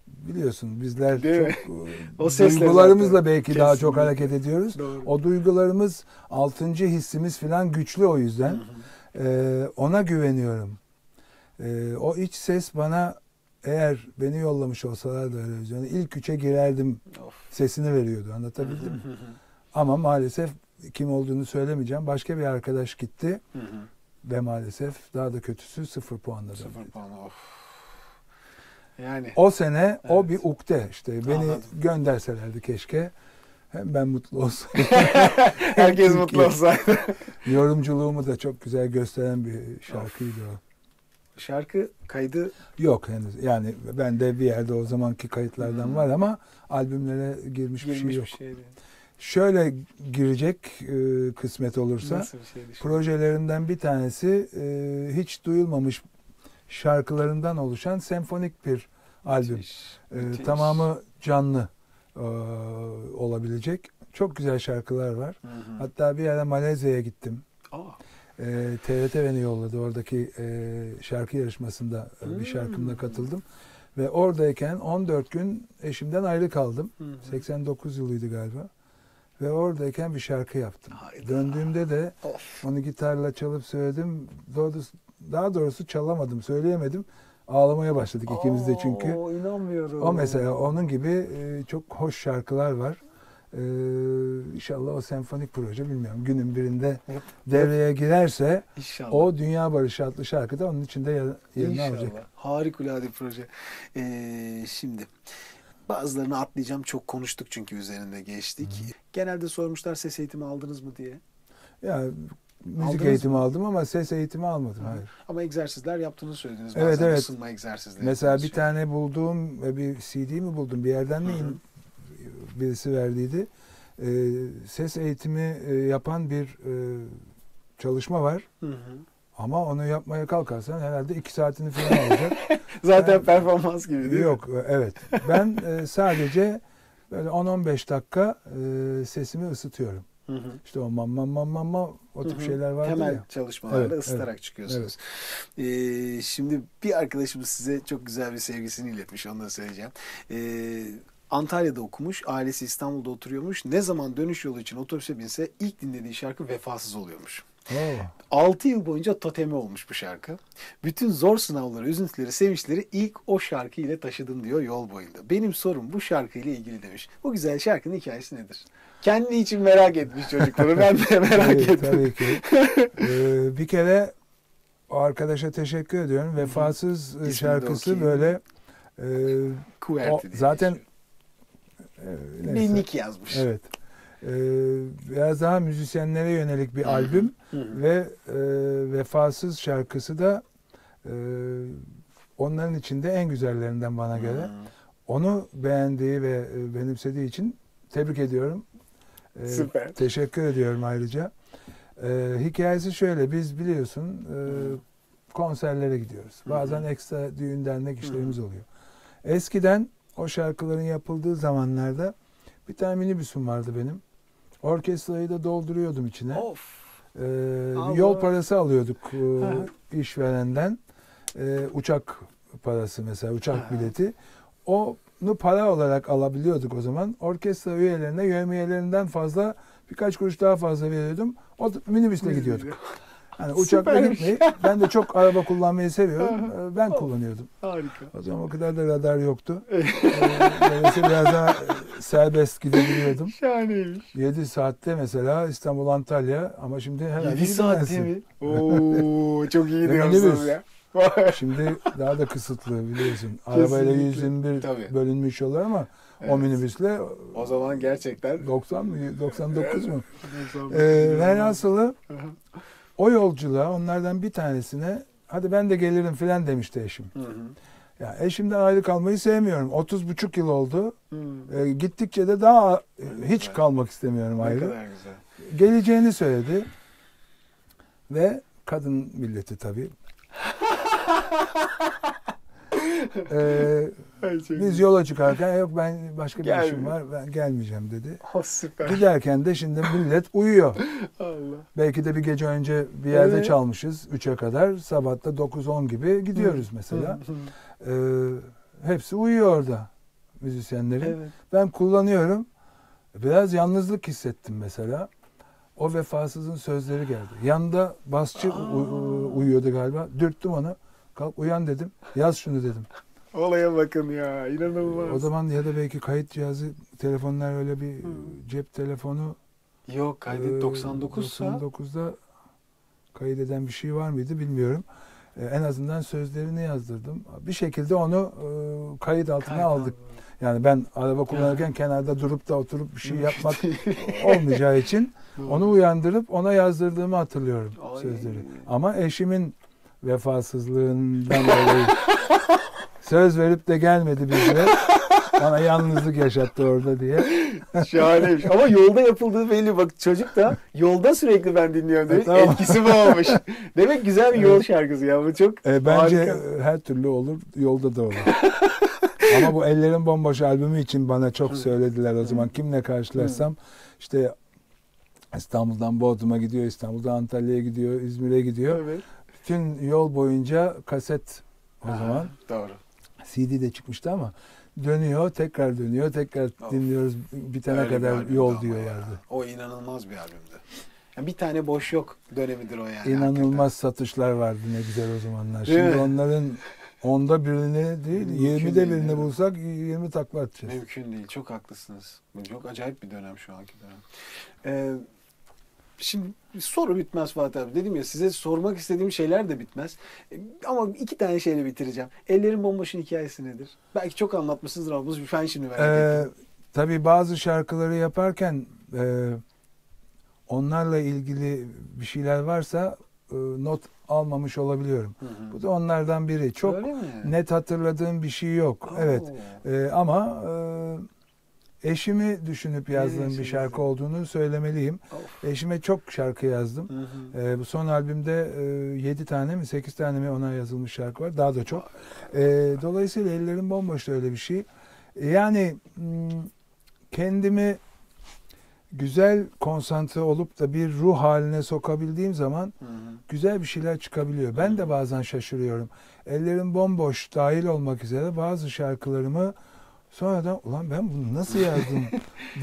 biliyorsun bizler değil çok o duygularımızla belki kesinlikle daha çok hareket ediyoruz. Doğru. O duygularımız, 6. hissimiz falan güçlü o yüzden. Ona güveniyorum. O iç ses bana, eğer beni yollamış olsalardı Eurovision'a ilk 3'e girerdim sesini veriyordu. Anlatabildim mi? Ama maalesef kim olduğunu söylemeyeceğim. Başka bir arkadaş gitti. Ve maalesef daha da kötüsü 0 puanla. 0 puan. Yani o sene evet. O bir ukde işte. Beni anladım. Gönderselerdi keşke. Hem ben mutlu olsaydım. Herkes mutlu olsaydı. Yorumculuğumu da çok güzel gösteren bir şarkıydı o. Şarkı kaydı yok henüz. Yani bende bir yerde o zamanki kayıtlardan var ama albümlere girmiş bir şey yok. Şöyle girecek kısmet olursa, projelerinden bir tanesi hiç duyulmamış şarkılarından oluşan senfonik bir albüm. Müthiş. Tamamı canlı olabilecek. Çok güzel şarkılar var. Hatta bir ara Malezya'ya gittim. TRT beni yolladı. Oradaki şarkı yarışmasında bir şarkımla katıldım. Ve oradayken 14 gün eşimden ayrı kaldım. 89 yılıydı galiba. Ve oradayken bir şarkı yaptım. Hayda. Döndüğümde de onu gitarla çalıp söyledim. Daha doğrusu çalamadım, söyleyemedim. Ağlamaya başladık ikimiz de çünkü. İnanmıyorum. O mesela onun gibi çok hoş şarkılar var. İnşallah o senfonik proje, bilmiyorum, günün birinde devreye girerse İnşallah. O Dünya Barışı adlı şarkı da onun içinde yerini İnşallah. alacak. Harikulade proje. Şimdi bazılarını atlayacağım. Çok konuştuk çünkü üzerinde geçtik. Genelde sormuşlar ses eğitimi aldınız mı diye. Ya müzik eğitimi aldım ama ses eğitimi almadım. Hayır. Ama egzersizler yaptığını söylediniz. Evet, bazen evet. Isınma egzersizleri. Mesela bir tane bulduğum bir CD mi buldum? Bir yerden mi birisi verdiydi. Ses eğitimi yapan bir çalışma var. Ama onu yapmaya kalkarsan herhalde 2 saatini falan alacak. Zaten performans gibi değil mi? Yok, evet. Ben sadece böyle 10-15 dakika sesimi ısıtıyorum. İşte o mamma o tip şeyler vardır temel ya. çalışmalarla ısıtarak çıkıyorsunuz. Evet. Şimdi bir arkadaşımız size çok güzel bir sevgisini iletmiş. Onu da söyleyeceğim. Antalya'da okumuş. Ailesi İstanbul'da oturuyormuş. Ne zaman dönüş yolu için otobüse binse ilk dinlediği şarkı Vefasız oluyormuş. 6 yıl boyunca totemi olmuş bu şarkı. Bütün zor sınavları, üzüntüleri, sevinçleri ilk o şarkı ile taşıdım diyor yol boyunda. Benim sorum bu şarkı ile ilgili demiş. Bu güzel şarkının hikayesi nedir? Kendi için merak etmiş çocukları. Ben de merak ettim. Tabii ki. Bir kere o arkadaşa teşekkür ediyorum. Vefasız şarkısı böyle zaten bir nick yazmış. Evet. Biraz daha müzisyenlere yönelik bir albüm ve Vefasız şarkısı da onların içinde en güzellerinden bana göre. onu beğendiği ve benimsediği için tebrik ediyorum. Süper. Teşekkür ediyorum ayrıca. Hikayesi şöyle, biz biliyorsun konserlere gidiyoruz. Bazen ekstra düğün dernek işlerimiz oluyor. Eskiden o şarkıların yapıldığı zamanlarda bir tane minibüsüm vardı benim. Orkestrayı da dolduruyordum içine. Of. Yol parası alıyorduk işverenden. Uçak parası mesela, uçak bileti. Onu para olarak alabiliyorduk o zaman. Orkestra üyelerine yevmiyelerinden fazla, birkaç kuruş daha fazla veriyordum. O minibüsle gidiyorduk. Yani uçakla gitmeyi, ben de çok araba kullanmayı seviyorum. Ben kullanıyordum. Harika. O zaman o kadar da radar yoktu. Dolayısıyla biraz daha serbest gidebiliyordum. Şahaneymiş. 7 saatte mesela İstanbul Antalya, ama şimdi herhalde 7 saatte mi? Oo, çok iyi diyorsunuz ya. Şimdi daha da kısıtlı biliyorsun. Arabayla 121 Tabii. bölünmüş yollar ama o minibüsle o zaman gerçekten 90 mı 99 mu? Velhasılı o yolculuğa, onlardan bir tanesine hadi ben de gelirim filan demişti eşim. Ya eşimden ayrı kalmayı sevmiyorum. 30,5 yıl oldu. Gittikçe de daha hiç kalmak istemiyorum ayrı. Ne kadar güzel. Geleceğini söyledi. Ve kadın milleti tabii. Biz yola çıkarken yok ben başka bir işim var, ben gelmeyeceğim dedi. Süper. Giderken de şimdi millet uyuyor. Allah. Belki de bir gece önce bir yerde çalmışız 3'e kadar. Sabah da 9-10 gibi gidiyoruz mesela. Hepsi uyuyor orada müzisyenlerin. Evet. Ben kullanıyorum. Biraz yalnızlık hissettim mesela. O vefasızın sözleri geldi. Yanında basçı uyuyordu galiba. Dürttüm onu. Kalk uyan dedim. Yaz şunu dedim. Olaya bakın ya. İnanılmaz. O zaman ya da belki kayıt cihazı, telefonlar öyle bir cep telefonu. Yok, kaydet 99'sa. 99'da kaydeden bir şey var mıydı bilmiyorum. En azından sözlerini yazdırdım. Bir şekilde onu kayıt altına aldık. Yani ben araba kullanırken kenarda durup da oturup bir şey yapmak olmayacağı için onu uyandırıp ona yazdırdığımı hatırlıyorum sözleri. Ama eşimin vefasızlığından dolayı söz verip de gelmedi bizle. Bana yalnızlık yaşattı orada diye. Şahaneymiş. Ama yolda yapıldığı belli. Bak çocuk da yolda sürekli ben dinliyorum demek. Tamam. Etkisi bu olmuş. Demek güzel bir yol şarkısı ya. Bu çok Bence harika. her türlü olur. Yolda da olur. Ama bu Ellerin Bomboş albümü için bana çok söylediler o zaman. Kimle karşılaşsam işte İstanbul'dan Bodrum'a gidiyor, İstanbul'dan Antalya'ya gidiyor, İzmir'e gidiyor. Evet. Bütün yol boyunca kaset o zaman. Doğru. CD de çıkmıştı ama dönüyor, tekrar dönüyor, tekrar dinliyoruz bitene kadar yol diyor yani. O inanılmaz bir albümdü. Yani bir tane boş yok dönemidir o yani. İnanılmaz hakikaten. satışlar vardı ne güzel o zamanlar. Değil Şimdi mi? onların 10'da birini değil, Mümkün 20'de değil, birini evet. bulsak 20 takla atacağız. Mümkün değil. Çok haklısınız. Çok acayip bir dönem şu anki dönem. Şimdi soru bitmez Fatih abi. Dedim ya size sormak istediğim şeyler de bitmez. Ama 2 tane şeyle bitireceğim. Ellerin Bomboş'un hikayesi nedir? Belki çok anlatmışsınızdır ama ben şimdi merak ettim. Tabii bazı şarkıları yaparken onlarla ilgili bir şeyler varsa not almamış olabiliyorum. Bu da onlardan biri. Çok net hatırladığım bir şey yok. Evet. Ama eşimi düşünüp yazdığım bir şarkı olduğunu söylemeliyim. Eşime çok şarkı yazdım. Bu son albümde 7 tane mi 8 tane mi ona yazılmış şarkı var. Daha da çok. Dolayısıyla Ellerin Bomboş da öyle bir şey. Yani kendimi güzel konsantre olup da bir ruh haline sokabildiğim zaman güzel bir şeyler çıkabiliyor. Ben de bazen şaşırıyorum. Ellerin Bomboş dahil olmak üzere bazı şarkılarımı sonradan ulan ben bunu nasıl yazdım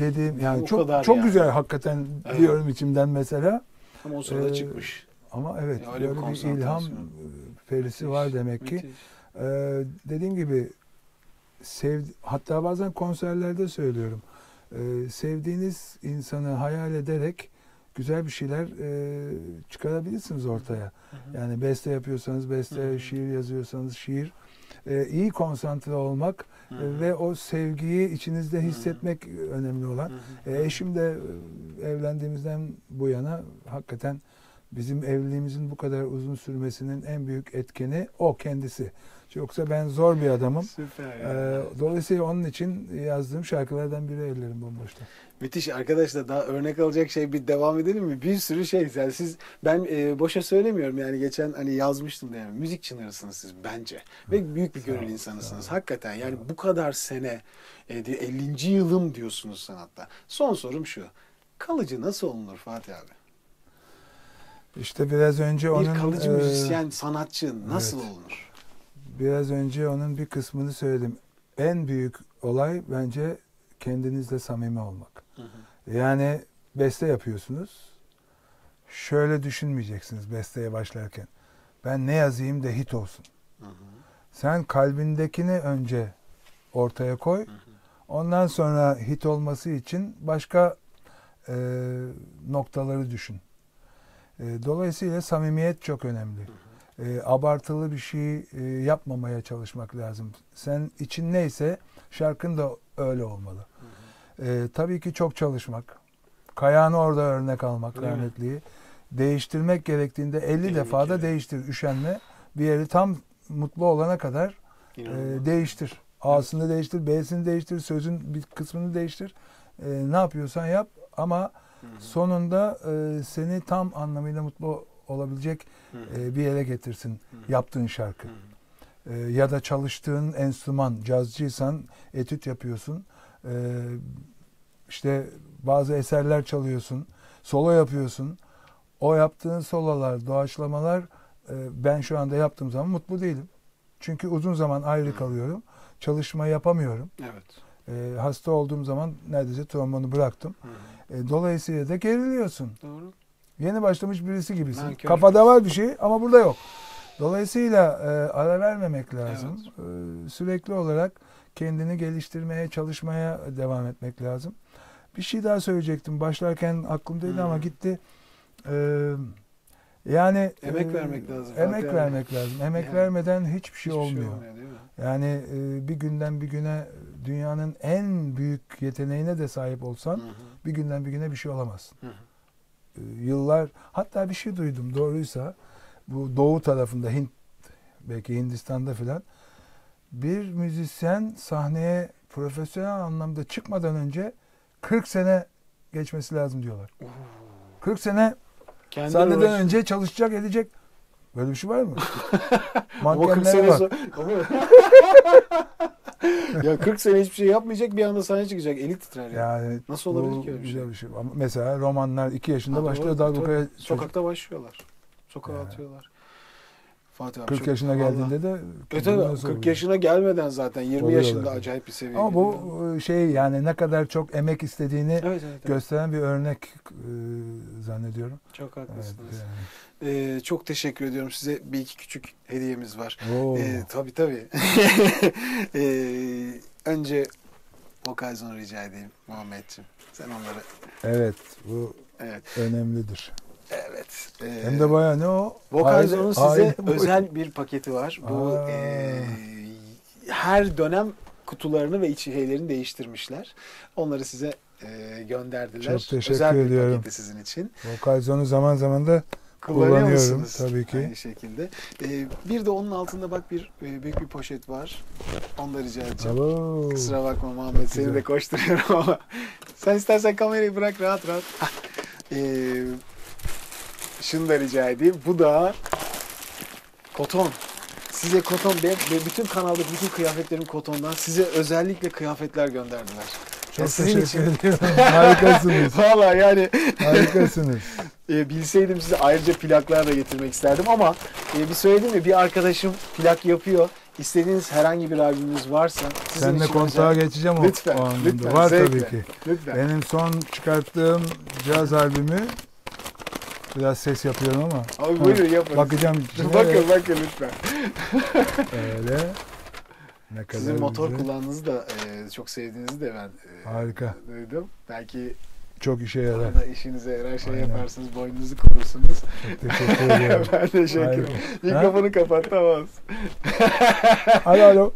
dediğim yani çok güzel hakikaten diyorum içimden mesela. Ama o sırada çıkmış. Ama evet böyle bir ilham perisi var demek ki. Dediğim gibi hatta bazen konserlerde söylüyorum. Sevdiğiniz insanı hayal ederek güzel bir şeyler çıkarabilirsiniz ortaya. Yani beste yapıyorsanız beste, şiir yazıyorsanız şiir. İyi konsantre olmak ve o sevgiyi içinizde hissetmek önemli olan. Eşim de evlendiğimizden bu yana hakikaten bizim evliliğimizin bu kadar uzun sürmesinin en büyük etkeni o kendisi. Yoksa ben zor bir adamım. Süper. Dolayısıyla onun için yazdığım şarkılardan biri Ellerim Bomboş'ta. Müthiş arkadaşlar, daha örnek alacak şey, bir devam edelim mi? Bir sürü şey. Yani ben boşa söylemiyorum yani, geçen hani yazmıştım da, yani müzik çınarısınız siz bence. Ve büyük bir gönül insanısınız. Hakikaten yani bu kadar sene 50. yılım diyorsunuz sanatta. Son sorum şu. Kalıcı nasıl olunur Fatih abi? İşte biraz önce onun... Bir kalıcı müzisyen, sanatçı nasıl evet, olunur? Biraz önce onun bir kısmını söyledim. En büyük olay bence kendinizle samimi olmak. Hı hı. Yani beste yapıyorsunuz. Şöyle düşünmeyeceksiniz besteye başlarken. Ben ne yazayım da hit olsun. Hı hı. Sen kalbindekini önce ortaya koy. Hı hı. Ondan sonra hit olması için başka noktaları düşün. Dolayısıyla samimiyet çok önemli. Hı hı. Abartılı bir şey yapmamaya çalışmak lazım. Sen için neyse şarkın da öyle olmalı. Hı hı. Tabii ki çok çalışmak. Kayağını orada örnek almak, Değil mi? rahmetliyi. Değiştirmek gerektiğinde 50 defa da değiştir. Üşenme. Bir yeri tam mutlu olana kadar değiştir. A'sını değiştir, B'sini değiştir, sözün bir kısmını değiştir. Ne yapıyorsan yap ama Hı hı. sonunda seni tam anlamıyla mutlu olabilecek Hı hı. bir yere getirsin Hı. yaptığın şarkı. Hı hı. Ya da çalıştığın enstrüman, cazcıysan etüt yapıyorsun. İşte bazı eserler çalıyorsun, solo yapıyorsun. O yaptığın sololar, doğaçlamalar ben şu anda yaptığım zaman mutlu değilim. Çünkü uzun zaman ayrı kalıyorum. Çalışma yapamıyorum. Evet. Hasta olduğum zaman neredeyse trombonu bıraktım. Hı hı. Dolayısıyla da geriliyorsun. Doğru. Yeni başlamış birisi gibisin. Nankör. Kafada var bir şey ama burada yok. Dolayısıyla ara vermemek lazım. Evet. Sürekli olarak kendini geliştirmeye, çalışmaya devam etmek lazım. Bir şey daha söyleyecektim. Başlarken aklımdaydı ama gitti. Yani Emek vermek lazım. Emek Fatih vermek lazım. Emek Yani vermeden hiçbir şey hiçbir olmuyor. değil mi? Yani bir günden bir güne dünyanın en büyük yeteneğine de sahip olsan Hı hı. bir günden bir güne bir şey olamazsın. Hı hı. Yıllar, hatta bir şey duydum doğruysa, bu doğu tarafında belki Hindistan'da filan, bir müzisyen sahneye profesyonel anlamda çıkmadan önce 40 sene geçmesi lazım diyorlar. 40 sene Kendi sahneden uğraş- önce çalışacak, edecek. Böyle bir şey var mı? Ama 40 Mankenler sene var. Ya 40 sene hiçbir şey yapmayacak, bir anda sahneye çıkacak. Eli titrer ya. Yani Nasıl olabilir bu ki öyle bir güzel şey? bir şey. Ama mesela romanlar 2 yaşında Ha, başlıyor. doğru, Darbukaya tabii. Sokakta başlıyorlar. Sokağa Yani. atıyorlar. Fatih abi 40 çok, yaşına vallahi. geldiğinde de Tabii, nasıl 40 oluyor? yaşına gelmeden zaten 20 Oluyorlar yaşında tabii. acayip bir seviye. Ama bu şey, yani ne kadar çok emek istediğini evet, evet, evet. gösteren bir örnek zannediyorum. Çok Evet, haklısınız. yani. Çok teşekkür ediyorum. Size bir iki küçük hediyemiz var. Oo. Tabii. Önce vokal zonu rica edeyim Muhammedciğim. Sen onları... Evet, bu Evet. önemlidir. Evet. Hem de bayağı ne o? Vokal Zone'un size aile boyu. özel bir paketi var. Bu her dönem kutularını ve içeriğlerini değiştirmişler. Onları size gönderdiler. Çok teşekkür özel bir ediyorum. paketi sizin için. Vokal Zone'u zaman zaman da Kullanıyor kullanıyorum musunuz? tabii ki. Aynı şekilde. Bir de onun altında bak büyük bir poşet var. Onu da rica edeceğim. Alo. Kusura bakma Muhammed, seni Güzel. de koşturuyorum ama. Sen istersen kamerayı bırak rahat. Şunu da rica edeyim. Bu da koton. Size koton, bütün kanaldaki bütün kıyafetlerim kotondan. Size özellikle kıyafetler gönderdiler. Çok sizin teşekkür ediyorum. Harikasınız. Valla yani Harikasınız. bilseydim size ayrıca plaklar da getirmek isterdim ama bir söyledim ya, bir arkadaşım plak yapıyor. İstediğiniz herhangi bir albümünüz varsa sizin Seninle için kontağa özel. geçeceğim Lütfen, o anlamda. lütfen, Var zevkle. tabii ki. Lütfen. Benim son çıkarttığım caz albümü, biraz ses yapıyorum ama. Abi buyurun yapın. Bakacağım içine. Bakın lütfen. Öyle. Ne kadar Sizin motor güzel. kullandığınızı da çok sevdiğinizi de ben Harika. duydum. Belki Çok işe yarar. orada işinize yarar, şey Aynen. yaparsınız, boynunuzu korursunuz. Çok teşekkür ediyorum. Ben teşekkür ederim. Harika. Mikrofonu kapat, tamam. Alo.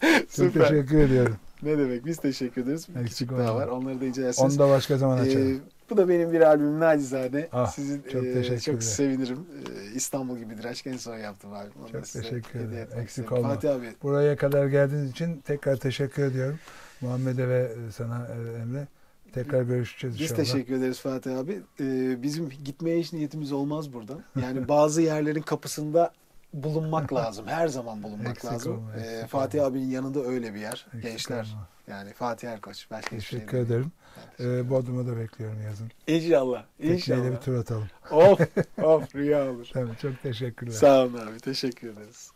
Çok Süper. teşekkür ediyorum. Ne demek, biz teşekkür ederiz. Bir Eksik küçük daha olma. var, onları da incelersiniz. Onu da başka zaman açalım. Bu da benim bir albümüm nacizane. Sizin çok teşekkürler. Çok sevinirim. İstanbul gibidir aşk en son yaptım albüm. Çok teşekkür ederim. Eksik olma. Fatih abi. Buraya kadar geldiğiniz için tekrar teşekkür ediyorum. Muhammed'e ve sana Emre. Tekrar görüşeceğiz inşallah. Biz teşekkür ederiz Fatih abi. Bizim gitmeye hiç niyetimiz olmaz buradan. Yani bazı yerlerin kapısında bulunmak lazım. Her zaman bulunmak eksik lazım. Olma, Fatih abinin yanında öyle bir yer. Eksik Gençler. Olma. Yani Fatih Erkoç. Başka teşekkür ederim. Bodrum'a da bekliyorum yazın. İnşallah. Tekneyle bir tur atalım. Of rüya olur. Tabii, çok teşekkürler. Sağ olun abi. Teşekkür ederiz.